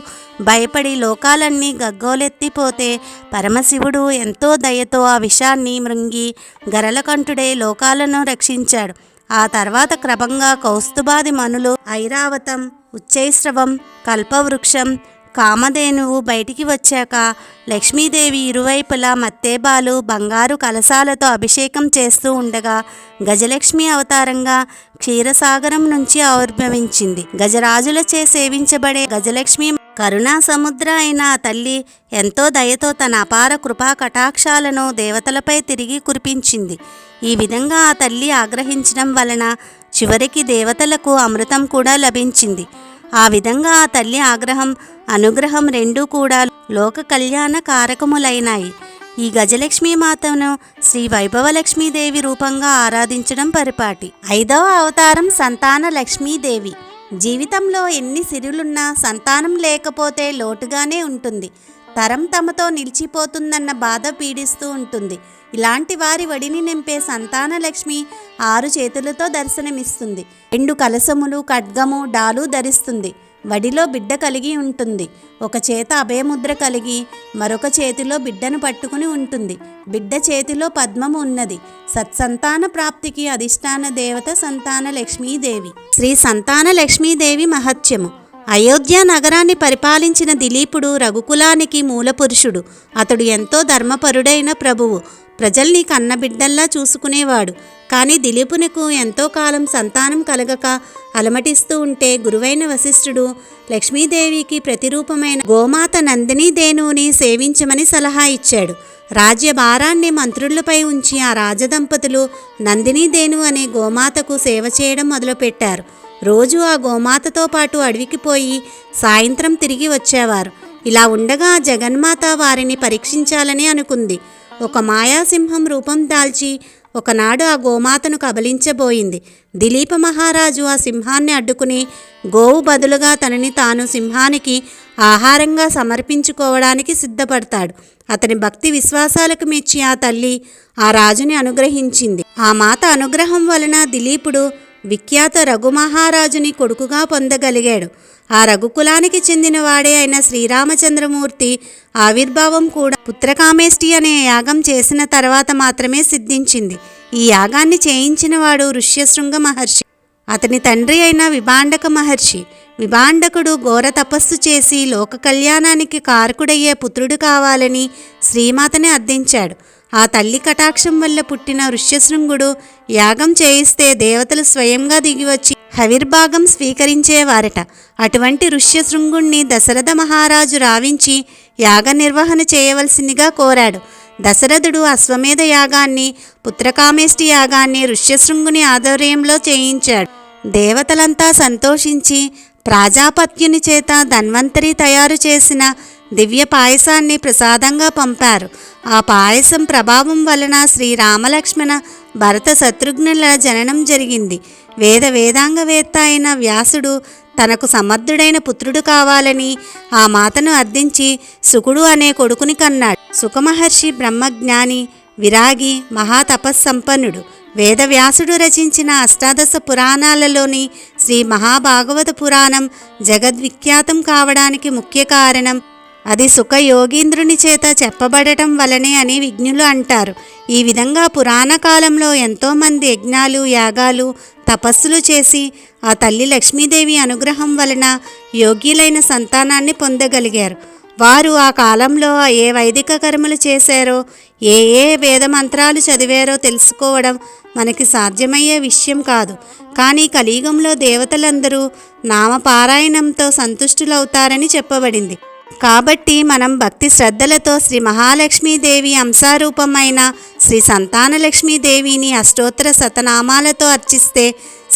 భయపడి లోకాలన్నీ గగ్గోలెత్తిపోతే పరమశివుడు ఎంతో దయతో ఆ విషాన్ని మృంగి గరళకంఠుడే లోకాలను రక్షించాడు. ఆ తర్వాత క్రమంగా కౌస్తుభాది మనులు, ఐరావతం, ఉచ్చైశ్రవం, కల్పవృక్షం, కామధేనువు బయటికి వచ్చాక లక్ష్మీదేవి ఇరువైపులా మత్తేబాలు, బంగారు కలశాలతో అభిషేకం చేస్తూ ఉండగా గజలక్ష్మి అవతారంగా క్షీరసాగరం నుంచి ఆవిర్భవించింది. గజరాజులచే సేవించబడే గజలక్ష్మి కరుణా సముద్ర అయిన ఆ తల్లి ఎంతో దయతో తన అపార కృపా కటాక్షాలను దేవతలపై తిరిగి కురిపించింది. ఈ విధంగా ఆ తల్లి ఆగ్రహించడం వలన చివరికి దేవతలకు అమృతం కూడా లభించింది. ఆ విధంగా ఆ తల్లి ఆగ్రహం, అనుగ్రహం రెండూ కూడా లోక కళ్యాణ కారకములైనాయి. ఈ గజలక్ష్మీ మాతను శ్రీ వైభవలక్ష్మీదేవి రూపంగా ఆరాధించడం పరిపాటి. 5వ అవతారం సంతాన లక్ష్మీదేవి. జీవితంలో ఎన్ని సిరులున్నా సంతానం లేకపోతే లోటుగానే ఉంటుంది. తరం తమతో నిలిచిపోతుందన్న బాధ పీడిస్తూ ఉంటుంది. ఇలాంటి వారి వడిని నింపే సంతాన లక్ష్మి 6 చేతులతో దర్శనమిస్తుంది. 2 కలశములు, ఖడ్గము, డాలు ధరిస్తుంది. వడిలో బిడ్డ కలిగి ఉంటుంది. ఒక చేత అభయముద్ర కలిగి మరొక చేతిలో బిడ్డను పట్టుకుని ఉంటుంది. బిడ్డ చేతిలో పద్మము ఉన్నది. సత్సంతాన ప్రాప్తికి అధిష్టాన దేవత సంతాన లక్ష్మీదేవి. శ్రీ సంతాన లక్ష్మీదేవి మహత్యము. అయోధ్య నగరాన్ని పరిపాలించిన దిలీపుడు రఘుకులానికి మూలపురుషుడు. అతడు ఎంతో ధర్మపరుడైన ప్రభువు. ప్రజల్ని కన్నబిడ్డల్లా చూసుకునేవాడు. కానీ దిలీపునకు ఎంతో కాలం సంతానం కలగక అలమటిస్తూ ఉంటే గురువైన వశిష్ఠుడు లక్ష్మీదేవికి ప్రతిరూపమైన గోమాత నందినీ దేనుని సేవించమని సలహా ఇచ్చాడు. రాజ్యభారాన్ని మంత్రులపై ఉంచి ఆ రాజదంపతులు నందినీ దేను అనే గోమాతకు సేవ చేయడం మొదలుపెట్టారు. రోజు ఆ గోమాతతో పాటు అడవికి పోయి సాయంత్రం తిరిగి వచ్చేవారు. ఇలా ఉండగా జగన్మాత వారిని పరీక్షించాలని అనుకుంది. ఒక మాయాసింహం రూపం దాల్చి ఒకనాడు ఆ గోమాతను కబలించబోయింది. దిలీప మహారాజు ఆ సింహాన్ని అడ్డుకుని గోవు బదులుగా తనని తాను సింహానికి ఆహారంగా సమర్పించుకోవడానికి సిద్ధపడతాడు. అతని భక్తి విశ్వాసాలకు మెచ్చి ఆ తల్లి ఆ రాజుని అనుగ్రహించింది. ఆ మాత అనుగ్రహం వలన దిలీపుడు విఖ్యాత రఘుమహారాజుని కొడుకుగా పొందగలిగాడు. ఆ రఘుకులానికి చెందిన వాడే అయిన శ్రీరామచంద్రమూర్తి ఆవిర్భావం కూడా పుత్రకామేష్టి అనే యాగం చేసిన తర్వాత మాత్రమే సిద్ధించింది. ఈ యాగాన్ని చేయించినవాడు ఋష్యశృంగ మహర్షి. అతని తండ్రి అయిన విభాండక మహర్షి. విభాండకుడు ఘోర తపస్సు చేసి లోక కళ్యాణానికి కారకుడయ్యే పుత్రుడు కావాలని శ్రీమాతని అర్థించాడు. ఆ తల్లి కటాక్షం వల్ల పుట్టిన ఋష్యశృంగుడు యాగం చేయిస్తే దేవతలు స్వయంగా దిగివచ్చి హవిర్భాగం స్వీకరించేవారట. అటువంటి ఋష్యశృంగుణ్ణి దశరథ మహారాజు రావించి యాగ నిర్వహణ చేయవలసిందిగా కోరాడు. దశరథుడు అశ్వమేధ యాగాన్ని, పుత్రకామేష్టి యాగాన్ని ఋష్యశృంగుని ఆధ్వర్యంలో చేయించాడు. దేవతలంతా సంతోషించి ప్రాజాపత్యుని చేత ధన్వంతరి తయారు చేసిన దివ్య పాయసాన్ని ప్రసాదంగా పంపారు. ఆ పాయసం ప్రభావం వలన శ్రీరామలక్ష్మణ భరత శత్రుఘ్నుల జననం జరిగింది. వేదాంగవేత్త అయిన వ్యాసుడు తనకు సమర్థుడైన పుత్రుడు కావాలని ఆ మాతను అర్థించి సుకుడు అనే కొడుకుని కన్నాడు. సుఖమహర్షి బ్రహ్మజ్ఞాని, విరాగి, మహాతపస్సంపన్నుడు. వేదవ్యాసుడు రచించిన అష్టాదశ పురాణాలలోని శ్రీ మహాభాగవత పురాణం జగద్విఖ్యాతం కావడానికి ముఖ్య కారణం అది సుఖయోగీంద్రుని చేత చెప్పబడటం వలనే అని విజ్ఞులు అంటారు. ఈ విధంగా పురాణ కాలంలో ఎంతోమంది యజ్ఞాలు, యాగాలు, తపస్సులు చేసి ఆ తల్లి లక్ష్మీదేవి అనుగ్రహం వలన యోగ్యులైన సంతానాన్ని పొందగలిగారు. వారు ఆ కాలంలో ఏ వైదిక కర్మలు చేశారో, ఏ వేదమంత్రాలు చదివారో తెలుసుకోవడం మనకి సాధ్యమయ్యే విషయం కాదు. కానీ కలియుగంలో దేవతలందరూ నామపారాయణంతో సంతుష్టులవుతారని చెప్పబడింది. కాబట్టి మనం భక్తి శ్రద్ధలతో శ్రీ మహాలక్ష్మీదేవి అంశారూపమైన శ్రీ సంతానలక్ష్మీదేవిని అష్టోత్తర శతనామాలతో అర్చిస్తే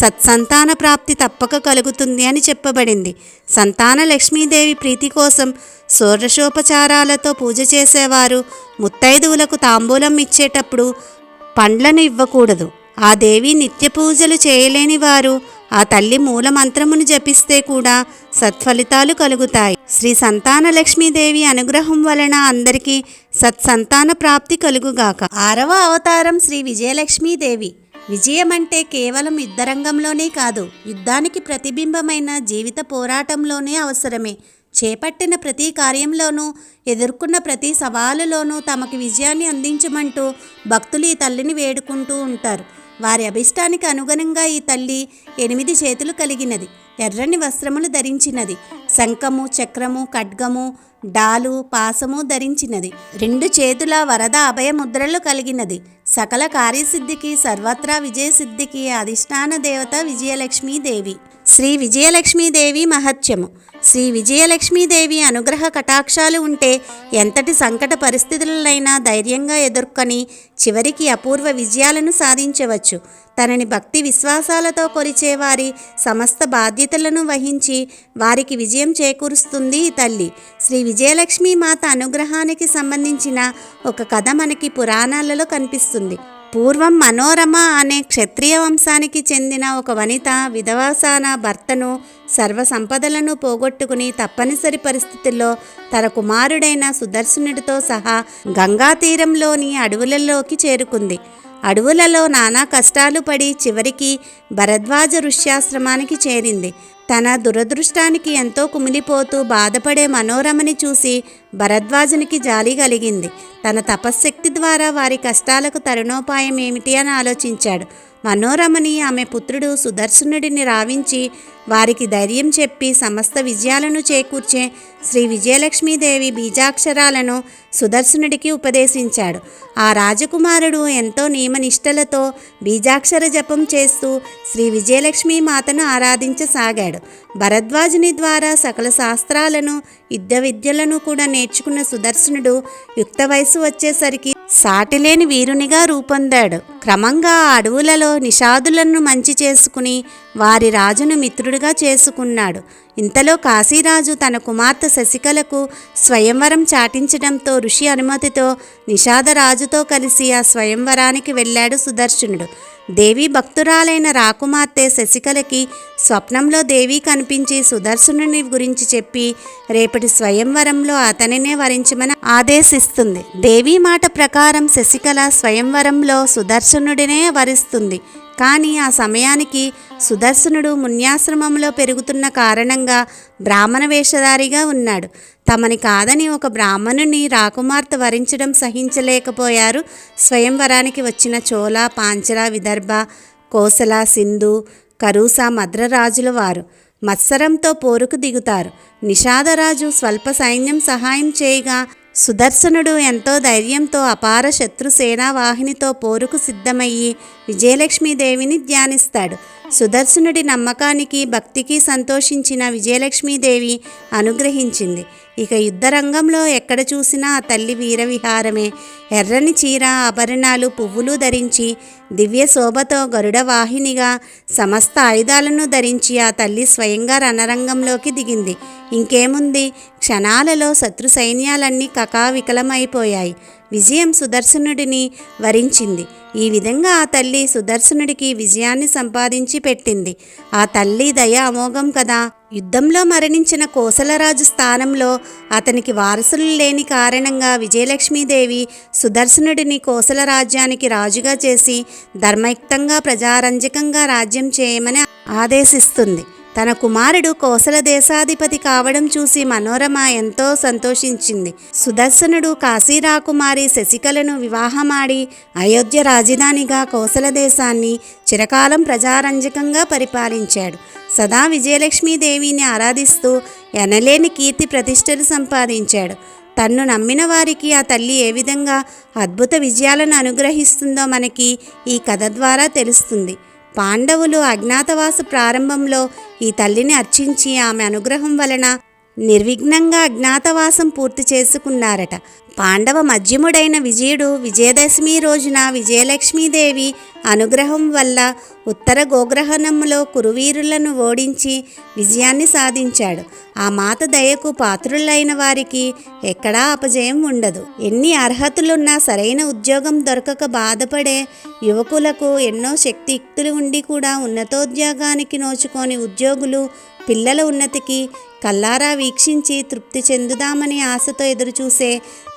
సత్సంతాన ప్రాప్తి తప్పక కలుగుతుంది అని చెప్పబడింది. సంతాన లక్ష్మీదేవి ప్రీతి కోసం షోడశోపచారాలతో పూజ చేసేవారు ముత్తైదువులకు తాంబూలం ఇచ్చేటప్పుడు పండ్లను ఇవ్వకూడదు. ఆ దేవి నిత్య పూజలు చేయలేని వారు ఆ తల్లి మూలమంత్రమును జపిస్తే కూడా సత్ఫలితాలు కలుగుతాయి. శ్రీ సంతాన లక్ష్మీదేవి అనుగ్రహం వలన అందరికీ సత్సంతాన ప్రాప్తి కలుగుగాక. 6వ అవతారం శ్రీ విజయలక్ష్మీదేవి. విజయం అంటే కేవలం యుద్ధరంగంలోనే కాదు, యుద్ధానికి ప్రతిబింబమైన జీవిత పోరాటంలోనే అవసరమే. చేపట్టిన ప్రతి కార్యంలోనూ, ఎదుర్కొన్న ప్రతి సవాలులోనూ తమకి విజయాన్ని అందించమంటూ భక్తులు ఈ తల్లిని వేడుకుంటూ ఉంటారు. వారి అభిష్టానికి అనుగుణంగా ఈ తల్లి 8 చేతులు కలిగినది, ఎర్రని వస్త్రములు ధరించినది, శంఖము, చక్రము, ఖడ్గము, డాలు, పాసము ధరించినది, 2 చేతుల వరద అభయ ముద్రలు కలిగినది. సకల కార్యసిద్ధికి, సర్వత్రా విజయసిద్ధికి అధిష్టాన దేవత విజయలక్ష్మీదేవి. శ్రీ విజయలక్ష్మీదేవి మహత్యము. శ్రీ విజయలక్ష్మీదేవి అనుగ్రహ కటాక్షాలు ఉంటే ఎంతటి సంకట పరిస్థితులనైనా ధైర్యంగా ఎదుర్కొని చివరికి అపూర్వ విజయాలను సాధించవచ్చు. తనని భక్తి విశ్వాసాలతో కొలిచేవారి సమస్త బాధ్యతలను వహించి వారికి విజయం చేకూరుస్తుంది ఈ తల్లి. శ్రీ విజయలక్ష్మీ మాత అనుగ్రహానికి సంబంధించిన ఒక కథ మనకి పురాణాలలో కనిపిస్తుంది. పూర్వం మనోరమ అనే క్షత్రియ వంశానికి చెందిన ఒక వనిత విధవాసాన భర్తను సర్వ సంపదలను పోగొట్టుకుని తప్పనిసరి పరిస్థితుల్లో తన కుమారుడైన సుదర్శనుడితో సహా గంగా తీరంలోని అడవులలోకి చేరుకుంది. అడవులలో నానా కష్టాలు పడి చివరికి భరద్వాజ ఋష్యాశ్రమానికి చేరింది. తన దురదృష్టానికి ఎంతో కుమిలిపోతూ బాధపడే మనోరమని చూసి భరద్వాజునికి జాలి కలిగింది. తన తపశ్శక్తి ద్వారా వారి కష్టాలకు తరుణోపాయం ఏమిటి అని ఆలోచించాడు. మనోరమని ఆమె పుత్రుడు సుదర్శనుడిని రావించి వారికి ధైర్యం చెప్పి సమస్త విజయాలను చేకూర్చే శ్రీ విజయలక్ష్మీదేవి బీజాక్షరాలను సుదర్శనుడికి ఉపదేశించాడు. ఆ రాజకుమారుడు ఎంతో నియమనిష్టలతో బీజాక్షర జపం చేస్తూ శ్రీ విజయలక్ష్మీ మాతను ఆరాధించసాగాడు. భరద్వాజుని ద్వారా సకల శాస్త్రాలను యుద్ధ విద్యలను కూడా నేర్చుకున్న సుదర్శనుడు యుక్త వయసు వచ్చేసరికి సాటిలేని వీరునిగా రూపొందాడు. క్రమంగా ఆ అడవులలో నిషాదులను మంచి చేసుకుని వారి రాజును మిత్రుడిగా చేసుకున్నాడు. ఇంతలో కాశీరాజు తన కుమార్తె శశికళకు స్వయంవరం చాటించడంతో ఋషి అనుమతితో నిషాదరాజుతో కలిసి ఆ స్వయంవరానికి వెళ్ళాడు సుదర్శనుడు. దేవి భక్తురాలైన రాకుమార్తె శశికళకి స్వప్నంలో దేవి కనిపించి సుదర్శనుని గురించి చెప్పి రేపటి స్వయంవరంలో అతనినే వరించమని ఆదేశిస్తుంది. దేవి మాట ప్రకారం శశికళ స్వయంవరంలో సుదర్శనుడినే వరిస్తుంది. కానీ ఆ సమయానికి సుదర్శనుడు మున్యాశ్రమంలో పెరుగుతున్న కారణంగా బ్రాహ్మణ వేషధారిగా ఉన్నాడు. తమని కాదని ఒక బ్రాహ్మణుని రాకుమార్తె వరించడం సహించలేకపోయారు స్వయంవరానికి వచ్చిన చోళ, పాంచల, విదర్భ, కోసల, సింధు, కరూస, మద్రరాజుల వారు. మత్సరంతో పోరుకు దిగుతారు. నిషాదరాజు స్వల్ప సైన్యం సహాయం చేయగా సుదర్శనుడు ఎంతో ధైర్యంతో అపార శత్రు సేనావాహినితో పోరుకు సిద్ధమయ్యి విజయలక్ష్మీదేవిని ధ్యానిస్తాడు. సుదర్శనుడి నమ్మకానికి భక్తికి సంతోషించిన విజయలక్ష్మీదేవి అనుగ్రహించింది. ఇక యుద్ధరంగంలో ఎక్కడ చూసినా ఆ తల్లి వీరవిహారమే. ఎర్రని చీర, ఆభరణాలు, పువ్వులు ధరించి దివ్య శోభతో గరుడ వాహినిగా సమస్త ఆయుధాలను ధరించి ఆ తల్లి స్వయంగా రణరంగంలోకి దిగింది. ఇంకేముంది, క్షణాలలో శత్రు సైన్యాలన్నీ కకావికలమైపోయాయి. విజయం సుదర్శనుడిని వరించింది. ఈ విధంగా ఆ తల్లి సుదర్శనుడికి విజయాన్ని సంపాదించి పెట్టింది. ఆ తల్లి దయ అమోఘం కదా. యుద్ధంలో మరణించిన కోసలరాజు స్థానంలో అతనికి వారసులు లేని కారణంగా విజయలక్ష్మీదేవి సుదర్శనుడిని కోసల రాజ్యానికి రాజుగా చేసి ధర్మయుక్తంగా ప్రజారంజకంగా రాజ్యం చేయమని ఆదేశిస్తుంది. తన కుమారుడు కోసల దేశాధిపతి కావడం చూసి మనోరమ ఎంతో సంతోషించింది. సుదర్శనుడు కాశీరాకుమారి శశికళను వివాహమాడి అయోధ్య రాజధానిగా కోసల దేశాన్ని చిరకాలం ప్రజారంజకంగా పరిపాలించాడు. సదా విజయలక్ష్మీదేవిని ఆరాధిస్తూ ఎనలేని కీర్తి ప్రతిష్టలు సంపాదించాడు. తన్ను నమ్మిన వారికి ఆ తల్లి ఏ విధంగా అద్భుత విజయాలను అనుగ్రహిస్తుందో మనకి ఈ కథ ద్వారా తెలుస్తుంది. పాండవులు అజ్ఞాతవాస ప్రారంభంలో ఈ తల్లిని అర్చించి ఆమె అనుగ్రహం వలన నిర్విఘ్నంగా అజ్ఞాతవాసం పూర్తి చేసుకున్నారట. పాండవ మధ్యముడైన విజయుడు విజయదశమి రోజున విజయలక్ష్మీదేవి అనుగ్రహం వల్ల ఉత్తర గోగ్రహణంలో కురువీరులను ఓడించి విజయాన్ని సాధించాడు. ఆ మాత దయకు పాత్రులైన వారికి ఎక్కడా అపజయం ఉండదు. ఎన్ని అర్హతలున్నా సరైన ఉద్యోగం దొరకక బాధపడే యువకులకు ఎన్నో శక్తియుక్తులు ఉండి కూడా ఉన్నతోద్యోగానికి నోచుకొని ఉద్యోగులు పిల్లల ఉన్నతికి కల్లారా వీక్షించి తృప్తి చెందుదామని ఆశతో ఎదురుచూసే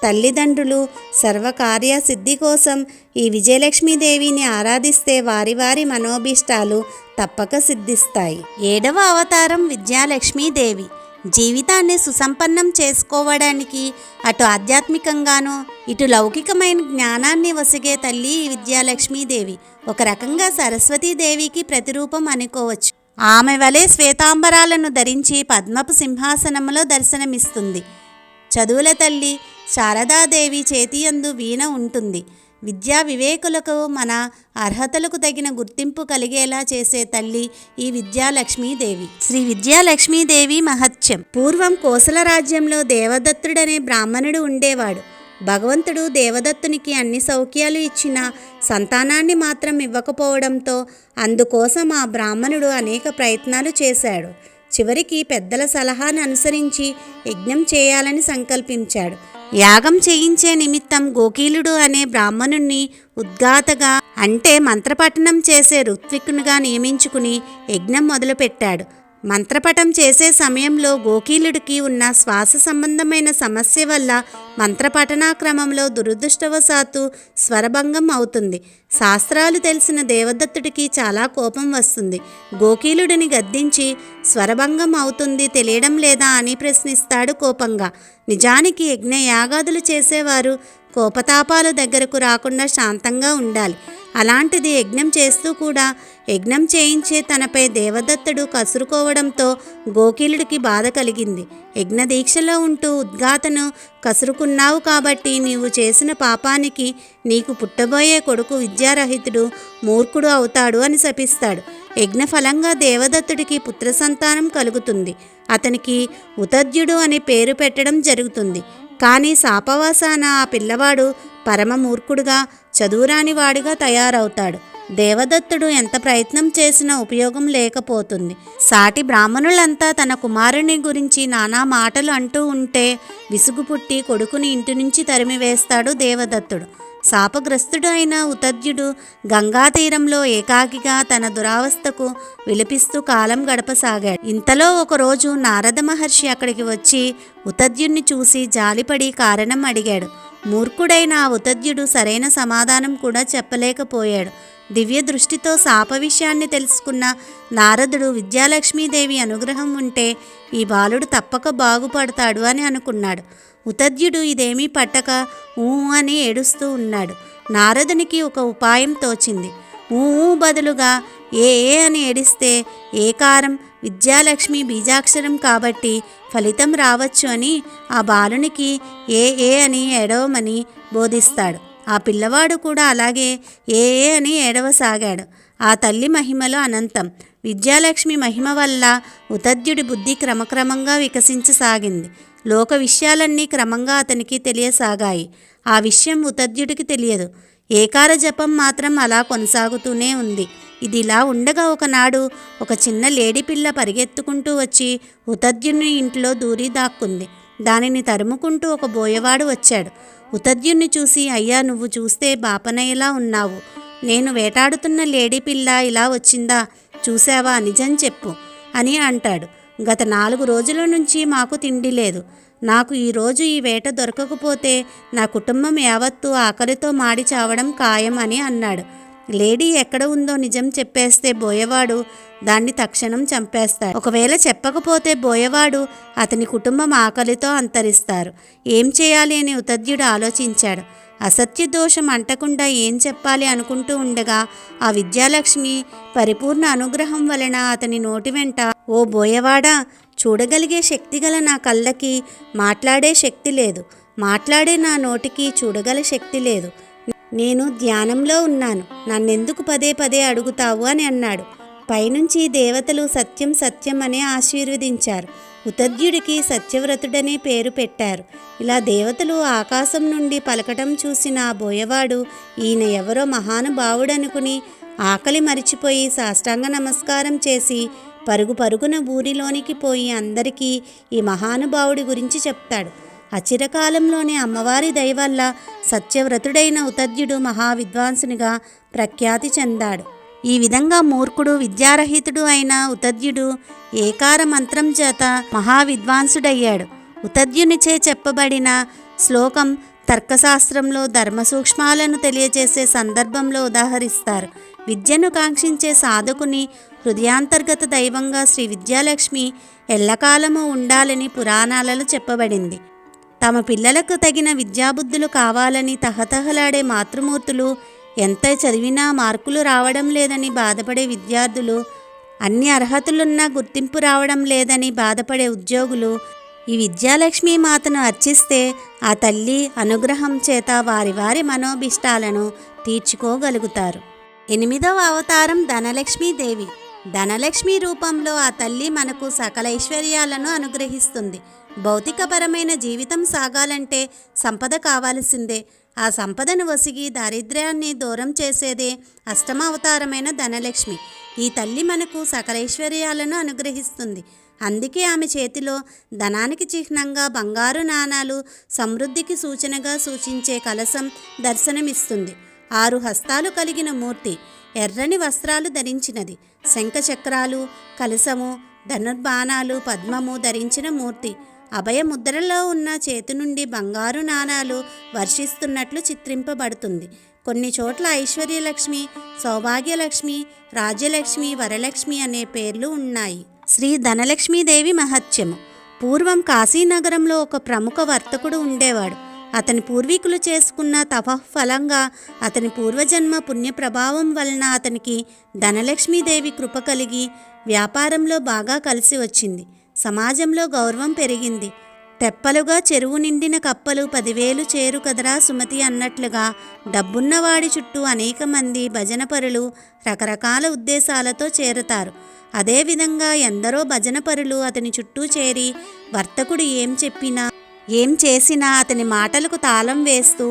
తల్లిదండ్రులు సర్వకార్య సిద్ధి కోసం ఈ విజయలక్ష్మీదేవిని ఆరాధిస్తే వారి వారి మనోభీష్టాలు తప్పక సిద్ధిస్తాయి. 7వ అవతారం విద్యాలక్ష్మీదేవి. జీవితాన్ని సుసంపన్నం చేసుకోవడానికి అటు ఆధ్యాత్మికంగానూ ఇటు లౌకికమైన జ్ఞానాన్ని వసిగే తల్లి విద్యాలక్ష్మీదేవి. ఒక రకంగా సరస్వతీదేవికి ప్రతిరూపం అనుకోవచ్చు. ఆమె వలె శ్వేతాంబరాలను ధరించి పద్మపు సింహాసనంలో దర్శనమిస్తుంది. చదువుల తల్లి శారదాదేవి చేతియందు వీణ ఉంటుంది. విద్యా వివేకులకు మన అర్హతలకు తగిన గుర్తింపు కలిగేలా చేసే తల్లి ఈ విద్యాలక్ష్మీదేవి. శ్రీ విద్యాలక్ష్మీదేవి మహత్యం. పూర్వం కోసల రాజ్యంలో దేవదత్తుడనే బ్రాహ్మణుడు ఉండేవాడు. భగవంతుడు దేవదత్తునికి అన్ని సౌఖ్యాలు ఇచ్చినా సంతానాన్ని మాత్రం ఇవ్వకపోవడంతో అందుకోసం ఆ బ్రాహ్మణుడు అనేక ప్రయత్నాలు చేశాడు. చివరికి పెద్దల సలహాను అనుసరించి యజ్ఞం చేయాలని సంకల్పించాడు. యాగం చేయించే నిమిత్తం గోకీలుడు అనే బ్రాహ్మణుణ్ణి ఉద్గాతగా అంటే మంత్రపఠనం చేసే ఋత్విక్కునిగా నియమించుకుని యజ్ఞం మొదలుపెట్టాడు. మంత్రపఠం చేసే సమయంలో గోకీలుడికి ఉన్న శ్వాస సంబంధమైన సమస్య వల్ల మంత్రపఠనా క్రమంలో దురదృష్టవశాత్తు స్వరభంగం అవుతుంది. శాస్త్రాలు తెలిసిన దేవదత్తుడికి చాలా కోపం వస్తుంది. గోకీలుడిని గద్దించి స్వరభంగం అవుతుంది తెలియడం లేదా అని ప్రశ్నిస్తాడు కోపంగా. నిజానికి యజ్ఞ యాగాదులు చేసేవారు కోపతాపాలు దగ్గరకు రాకుండా శాంతంగా ఉండాలి. అలాంటిది యజ్ఞం చేస్తూ కూడా యజ్ఞం చేయించే తనపై దేవదత్తుడు కసురుకోవడంతో గోకీలుడికి బాధ కలిగింది. యజ్ఞదీక్షలో ఉంటూ ఉద్గాతను కసురుకున్నావు కాబట్టి నీవు చేసిన పాపానికి నీకు పుట్టబోయే కొడుకు విద్యారహితుడు మూర్ఖుడు అవుతాడు అని శపిస్తాడు. యజ్ఞఫలంగా దేవదత్తుడికి పుత్ర సంతానం కలుగుతుంది. అతనికి ఉతద్యుడు అని పేరు పెట్టడం జరుగుతుంది. కానీ శాపవాసాన ఆ పిల్లవాడు పరమమూర్ఖుడుగా చదువురానివాడిగా తయారవుతాడు. దేవదత్తుడు ఎంత ప్రయత్నం చేసినా ఉపయోగం లేకపోతుంది. సాటి బ్రాహ్మణులంతా తన కుమారుని గురించి నానా మాటలు అంటూ ఉంటే విసుగు పుట్టి కొడుకుని ఇంటి నుంచి తరిమివేస్తాడు దేవదత్తుడు. శాపగ్రస్తుడు అయిన ఉతద్యుడు గంగా తీరంలో ఏకాకిగా తన దురావస్థకు విలపిస్తూ కాలం గడపసాగాడు. ఇంతలో ఒకరోజు నారద మహర్షి అక్కడికి వచ్చి ఉతద్యుడిని చూసి జాలిపడి కారణం అడిగాడు. మూర్ఖుడైన ఆ ఉతద్యుడు సరైన సమాధానం కూడా చెప్పలేకపోయాడు. దివ్య దృష్టితో శాప విషయాన్ని తెలుసుకున్న నారదుడు విద్యాలక్ష్మీదేవి అనుగ్రహం ఉంటే ఈ బాలుడు తప్పక బాగుపడతాడు అని అనుకున్నాడు. ఉతద్యుడు ఇదేమీ పట్టక ఊ అని ఏడుస్తూ ఉన్నాడు. నారదునికి ఒక ఉపాయం తోచింది. ఊ బదులుగా ఏ అని ఏడిస్తే ఏకారం విద్యాలక్ష్మి బీజాక్షరం కాబట్టి ఫలితం రావచ్చు అని ఆ బాలునికి ఏ అని ఏడవమని బోధిస్తాడు. ఆ పిల్లవాడు కూడా అలాగే ఏ అని ఏడవసాగాడు. ఆ తల్లి మహిమలో అనంతం. విద్యాలక్ష్మి మహిమ వల్ల ఉతద్యుడి బుద్ధి క్రమక్రమంగా వికసించసాగింది. లోక విషయాలన్నీ క్రమంగా అతనికి తెలియసాగాయి. ఆ విషయం ఉతద్యుడికి తెలియదు. ఏకార జపం మాత్రం అలా కొనసాగుతూనే ఉంది. ఇదిలా ఉండగా ఒకనాడు ఒక చిన్న లేడిపిల్ల పరిగెత్తుకుంటూ వచ్చి ఉతద్యుని ఇంట్లో దూరి దాక్కుంది. దానిని తరుముకుంటూ ఒక బోయవాడు వచ్చాడు. ఉతద్యుని చూసి, అయ్యా, నువ్వు చూస్తే బాపనయ్యలా ఉన్నావు. నేను వేటాడుతున్న లేడిపిల్ల ఇలా వచ్చిందా? చూసావా? నిజం చెప్పు అని అంటాడు. గత 4 రోజుల నుంచి మాకు తిండి లేదు. నాకు ఈరోజు ఈ వేట దొరకకపోతే నా కుటుంబం యావత్తు ఆకలితో మాడి చావడం ఖాయం అని అన్నాడు. లేడీ ఎక్కడ ఉందో నిజం చెప్పేస్తే బోయవాడు దాన్ని తక్షణం చంపేస్తాడు. ఒకవేళ చెప్పకపోతే బోయవాడు అతని కుటుంబం ఆకలితో అంతరిస్తారు. ఏం చేయాలి అని ఉతద్యుడు ఆలోచించాడు. అసత్య దోషం అంటకుండా ఏం చెప్పాలి అనుకుంటూ ఉండగా ఆ విద్యాలక్ష్మి పరిపూర్ణ అనుగ్రహం వలన అతని నోటి వెంట, ఓ బోయవాడా, చూడగలిగే శక్తి గల నా కళ్ళకి మాట్లాడే శక్తి లేదు, మాట్లాడే నా నోటికి చూడగల శక్తి లేదు. నేను ధ్యానంలో ఉన్నాను, నన్నెందుకు పదే పదే అడుగుతావు అని అన్నాడు. పైనుంచి దేవతలు సత్యం సత్యం అని ఆశీర్వదించారు. ఉతద్యుడికి సత్యవ్రతుడనే పేరు పెట్టారు. ఇలా దేవతలు ఆకాశం నుండి పలకటం చూసిన ఆ బోయవాడు ఈయన ఎవరో మహానుభావుడనుకుని ఆకలి మరిచిపోయి సాష్టాంగ నమస్కారం చేసి పరుగు పరుగున ఊరిలోనికి పోయి అందరికీ ఈ మహానుభావుడి గురించి చెప్తాడు. అచిరకాలంలోనే అమ్మవారి దయ వల్ల సత్యవ్రతుడైన ఉతద్యుడు మహావిద్వాంసునిగా ప్రఖ్యాతి చెందాడు. ఈ విధంగా మూర్ఖుడు విద్యారహితుడు అయిన ఉతద్యుడు ఏకార మంత్రం చేత మహావిద్వాంసుడయ్యాడు. ఉతద్యునిచే చెప్పబడిన శ్లోకం తర్కశాస్త్రంలో ధర్మ సూక్ష్మాలను తెలియజేసే సందర్భంలో ఉదాహరిస్తారు. విద్యను కాంక్షించే సాధకుని హృదయాంతర్గత దైవంగా శ్రీ విద్యాలక్ష్మి ఎల్లకాలము ఉండాలని పురాణాలలో చెప్పబడింది. తమ పిల్లలకు తగిన విద్యాబుద్ధులు కావాలని తహతహలాడే మాతృమూర్తులు, ఎంత చదివినా మార్కులు రావడం లేదని బాధపడే విద్యార్థులు, అన్ని అర్హతలున్నా గుర్తింపు రావడం లేదని బాధపడే ఉద్యోగులు, ఈ విద్యాలక్ష్మీ మాతను అర్చిస్తే ఆ తల్లి అనుగ్రహం చేత వారి వారి మనోభిష్టాలను తీర్చుకోగలుగుతారు. 8వ అవతారం ధనలక్ష్మీదేవి. ధనలక్ష్మి రూపంలో ఆ తల్లి మనకు సకల ఐశ్వర్యాలను అనుగ్రహిస్తుంది. భౌతికపరమైన జీవితం సాగాలంటే సంపద కావాల్సిందే. ఆ సంపదను వసిగి దారిద్ర్యాన్ని దూరం చేసేదే అష్టమ అవతారమైన ధనలక్ష్మి. ఈ తల్లి మనకు సకల ఐశ్వర్యాలను అనుగ్రహిస్తుంది. అందుకే ఆమె చేతిలో ధనానికి చిహ్నంగా బంగారు నాణాలు, సమృద్ధికి సూచనగా సూచించే కలశం దర్శనమిస్తుంది. 6 హస్తాలు కలిగిన మూర్తి, ఎర్రని వస్త్రాలు ధరించినది, శంఖచక్రాలు, కలశము, ధనుర్బాణాలు, పద్మము ధరించిన మూర్తి. అభయ ముద్రలో ఉన్న చేతి నుండి బంగారు నాణాలు వర్షిస్తున్నట్లు చిత్రింపబడుతుంది. కొన్ని చోట్ల ఐశ్వర్యలక్ష్మి, సౌభాగ్యలక్ష్మి, రాజ్యలక్ష్మి, వరలక్ష్మి అనే పేర్లు ఉన్నాయి. శ్రీ ధనలక్ష్మీదేవి మహత్యము. పూర్వం కాశీనగరంలో ఒక ప్రముఖ వర్తకుడు ఉండేవాడు. అతని పూర్వీకులు చేసుకున్న తపఫలంగా, అతని పూర్వజన్మ పుణ్య ప్రభావం వలన అతనికి ధనలక్ష్మీదేవి కృప కలిగి వ్యాపారంలో బాగా కలిసి వచ్చింది. సమాజంలో గౌరవం పెరిగింది. తెప్పలుగా చెరువు నిండిన కప్పలు 10,000 చేరు కదరా సుమతి అన్నట్లుగా డబ్బున్నవాడి చుట్టూ అనేక మంది భజనపరులు రకరకాల ఉద్దేశాలతో చేరతారు. అదేవిధంగా ఎందరో భజనపరులు అతని చుట్టూ చేరి వర్తకుడు ఏం చెప్పినా ఏం చేసినా అతని మాటలకు తాళం వేస్తూ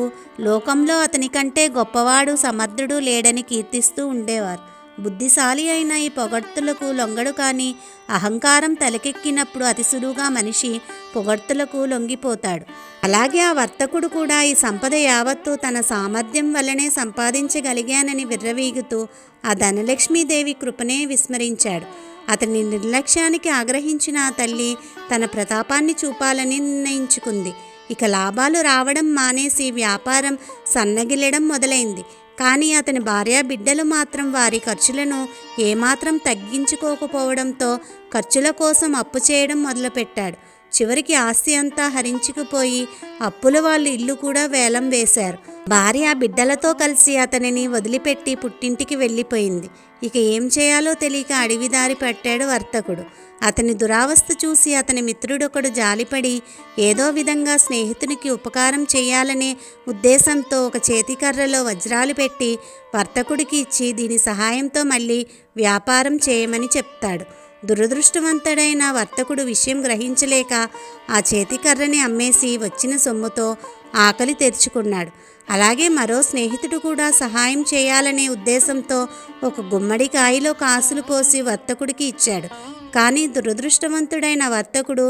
లోకంలో అతని కంటే గొప్పవాడు సమర్థుడు లేడని కీర్తిస్తూ ఉండేవారు. బుద్ధిశాలి అయిన ఈ పొగడ్తులకు లొంగడు కానీ అహంకారం తలకెక్కినప్పుడు అతి సులువుగా మనిషి పొగడ్తులకు లొంగిపోతాడు. అలాగే ఆ వర్తకుడు కూడా ఈ సంపద యావత్తు తన సామర్థ్యం వల్లనే సంపాదించగలిగానని విర్రవీగుతూ ఆ ధనలక్ష్మీదేవి కృపనే విస్మరించాడు. అతని నిర్లక్ష్యానికి ఆగ్రహించిన ఆ తల్లి తన ప్రతాపాన్ని చూపాలని నిర్ణయించుకుంది. ఇక లాభాలు రావడం మానేసి వ్యాపారం సన్నగిల్లడం మొదలైంది. కానీ అతని భార్య బిడ్డలు మాత్రం వారి ఖర్చులను ఏమాత్రం తగ్గించుకోకపోవడంతో ఖర్చుల కోసం అప్పు చేయడం మొదలుపెట్టాడు. చివరికి ఆస్తి అంతా హరించుకుపోయి అప్పుల వాళ్ళు ఇల్లు కూడా వేలం వేశారు. భార్య బిడ్డలతో కలిసి అతనిని వదిలిపెట్టి పుట్టింటికి వెళ్ళిపోయింది. ఇక ఏం చేయాలో తెలియక అడవిదారి పట్టాడు వర్తకుడు. అతని దురావస్థ చూసి అతని మిత్రుడొకడు జాలిపడి ఏదో విధంగా స్నేహితునికి ఉపకారం చేయాలనే ఉద్దేశంతో ఒక చేతికర్రలో వజ్రాలు పెట్టి వర్తకుడికి ఇచ్చి దీని సహాయంతో మళ్ళీ వ్యాపారం చేయమని చెప్తాడు. దురదృష్టవంతుడైన వర్తకుడు విషయం గ్రహించలేక ఆ చేతికర్రని అమ్మేసి వచ్చిన సొమ్ముతో ఆకలి తెరుచుకున్నాడు. అలాగే మరో స్నేహితుడు కూడా సహాయం చేయాలనే ఉద్దేశంతో ఒక గుమ్మడికాయలో కాసులు పోసి వర్తకుడికి ఇచ్చాడు. కానీ దురదృష్టవంతుడైన వర్తకుడు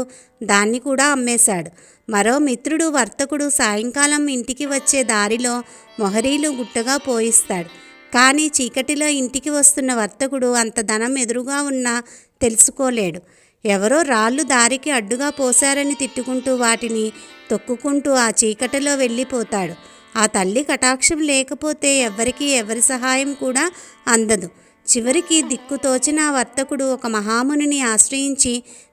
దాన్ని కూడా అమ్మేశాడు. మరో మిత్రుడు వర్తకుడు సాయంకాలం ఇంటికి వచ్చే దారిలో మొహరీలు గుట్టగా పోయిస్తాడు. కానీ చీకటిలో ఇంటికి వస్తున్న వర్తకుడు అంత ధనం ఎదురుగా ఉన్నా తెలుసుకోలేడు. ఎవరో రాళ్ళు దారికి అడ్డుగా పోశారని తిట్టుకుంటూ వాటిని తొక్కుకుంటూ ఆ చీకటిలో వెళ్ళిపోతాడు. ఆ తల్లి కటాక్షం లేకపోతే ఎవరికి ఎవరి సహాయం కూడా అందదు. చివరికి దిక్కుతోచిన ఆ వర్తకుడు ఒక మహామునిని ఆశ్రయించి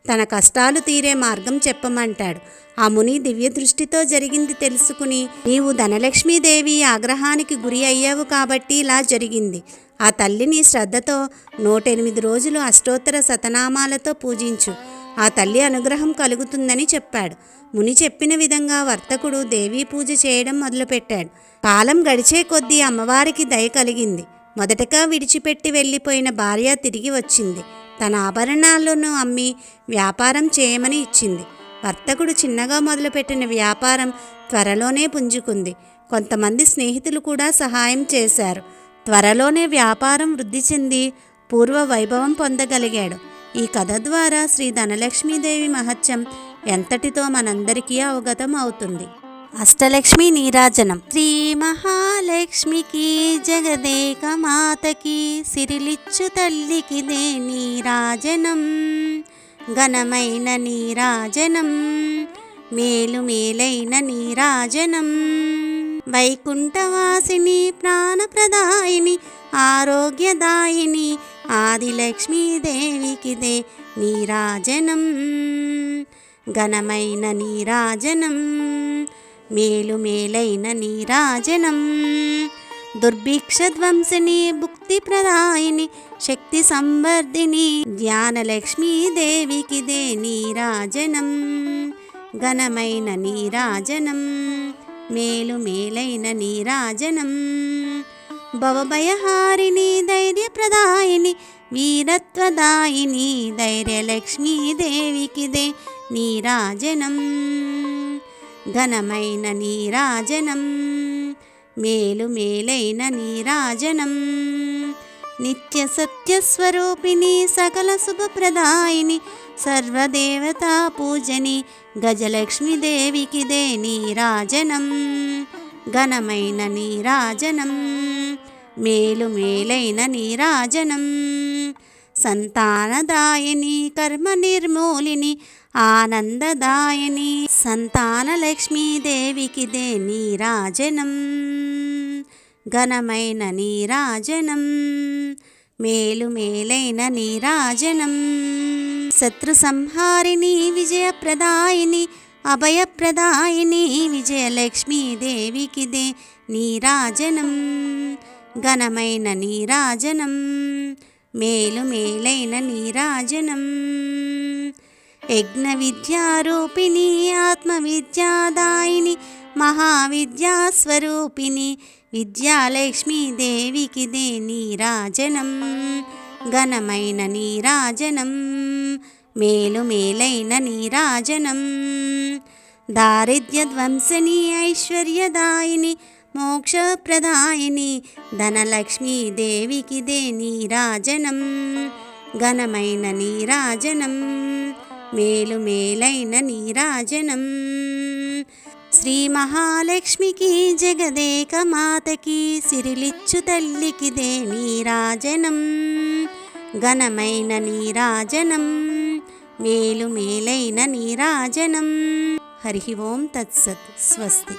తన కష్టాలు తీరే మార్గం చెప్పమంటాడు. ఆ ముని దివ్య దృష్టితో జరిగింది తెలుసుకుని, నీవు ధనలక్ష్మీదేవి ఆగ్రహానికి గురి అయ్యావు కాబట్టి ఇలా జరిగింది. ఆ తల్లిని శ్రద్ధతో 108 రోజులు అష్టోత్తర శతనామాలతో పూజించు. ఆ తల్లి అనుగ్రహం కలుగుతుందని చెప్పాడు. ముని చెప్పిన విధంగా వర్తకుడు దేవీ పూజ చేయడం మొదలుపెట్టాడు. కాలం గడిచే కొద్దీ అమ్మవారికి దయ కలిగింది. మొదటగా విడిచిపెట్టి వెళ్ళిపోయిన భార్య తిరిగి వచ్చింది. తన ఆభరణాలను అమ్మి వ్యాపారం చేయమని ఇచ్చింది. వర్తకుడు చిన్నగా మొదలుపెట్టిన వ్యాపారం త్వరలోనే పుంజుకుంది. కొంతమంది స్నేహితులు కూడా సహాయం చేశారు. త్వరలోనే వ్యాపారం వృద్ధి చెంది పూర్వ వైభవం పొందగలిగాడు. ఈ కథ ద్వారా శ్రీ ధనలక్ష్మీదేవి మహత్యం ఎంతటితో మనందరికీ అవగతం అవుతుంది. అష్టలక్ష్మి నీరాజనం. శ్రీ మహాలక్ష్మికి జగదేక మాతకి సిరిలిచ్చు తల్లికిదే నీరాజనం. ఘనమైన నీరాజనం, మేలు మేలైన నీరాజనం. వైకుంఠవాసిని ప్రాణప్రదాయిని ఆరోగ్యదాయిని ఆదిలక్ష్మీదేవికిదే నీరాజనం. ఘనమైన నీరాజనం, మేలు మేలైన నీరాజనం. దుర్భిక్షధ్వంసిని భుక్తిప్రదాయిని శక్తి సంవర్ధిని జ్ఞానలక్ష్మీదేవికిదే నీరాజనం. ఘనమైన నీరాజనం మేలు మేలైన నీరాజనం భవభయహారిణి ధైర్యప్రదాయిని వీరత్వదాయిని ధైర్యలక్ష్మీ దేవికిదే నీరాజనం ఘనమైన నీరాజనం మేలు మేలైన నీరాజనం నిత్య సత్యస్వరూపిణి సకల శుభప్రదాయిని సర్వదేవతా పూజని గజలక్ష్మీ దేవికిదే నీరాజనం ఘనమైన నీరాజనం మేలు మేలైన నీరాజనం సంతానదాయిని కర్మ నిర్మూలిని ఆనందదాయిని సంతానలక్ష్మీ దేవికిదే నీరాజనం ఘనమైన నీరాజనం మేలు మేలైన నీరాజనం శత్రు సంహారిణి విజయప్రదాయిని అభయప్రదాయిని విజయలక్ష్మీ దేవికిదే నీరాజనం ఘనమైన నీరాజనం మేలు మేలైన నీరాజనం యజ్ఞ విద్యారూపిణి ఆత్మవిద్యాదాయిని మహావిద్యాస్వరూపిణి విద్యాలక్ష్మీ దేవికిదే నీరాజనం ఘనమైన నీరాజనం మేలు మేలైన నీరాజనం దారిద్ర్యధ్వంసని ఐశ్వర్యదాయిని మోక్షప్రదాయిని ధనలక్ష్మీ దేవికిదే నీరాజనం ఘనమైన నీరాజనం మేలు మేలైన నీరాజనం శ్రీ మహాలక్ష్మికి జగదేక మాతకి సిరిలిచ్చు తల్లికిదే నీరాజనం ఘనమైన నీరాజనం మేలు మేలైన నీరాజనం హరి ఓం తత్సత్ స్వస్తి.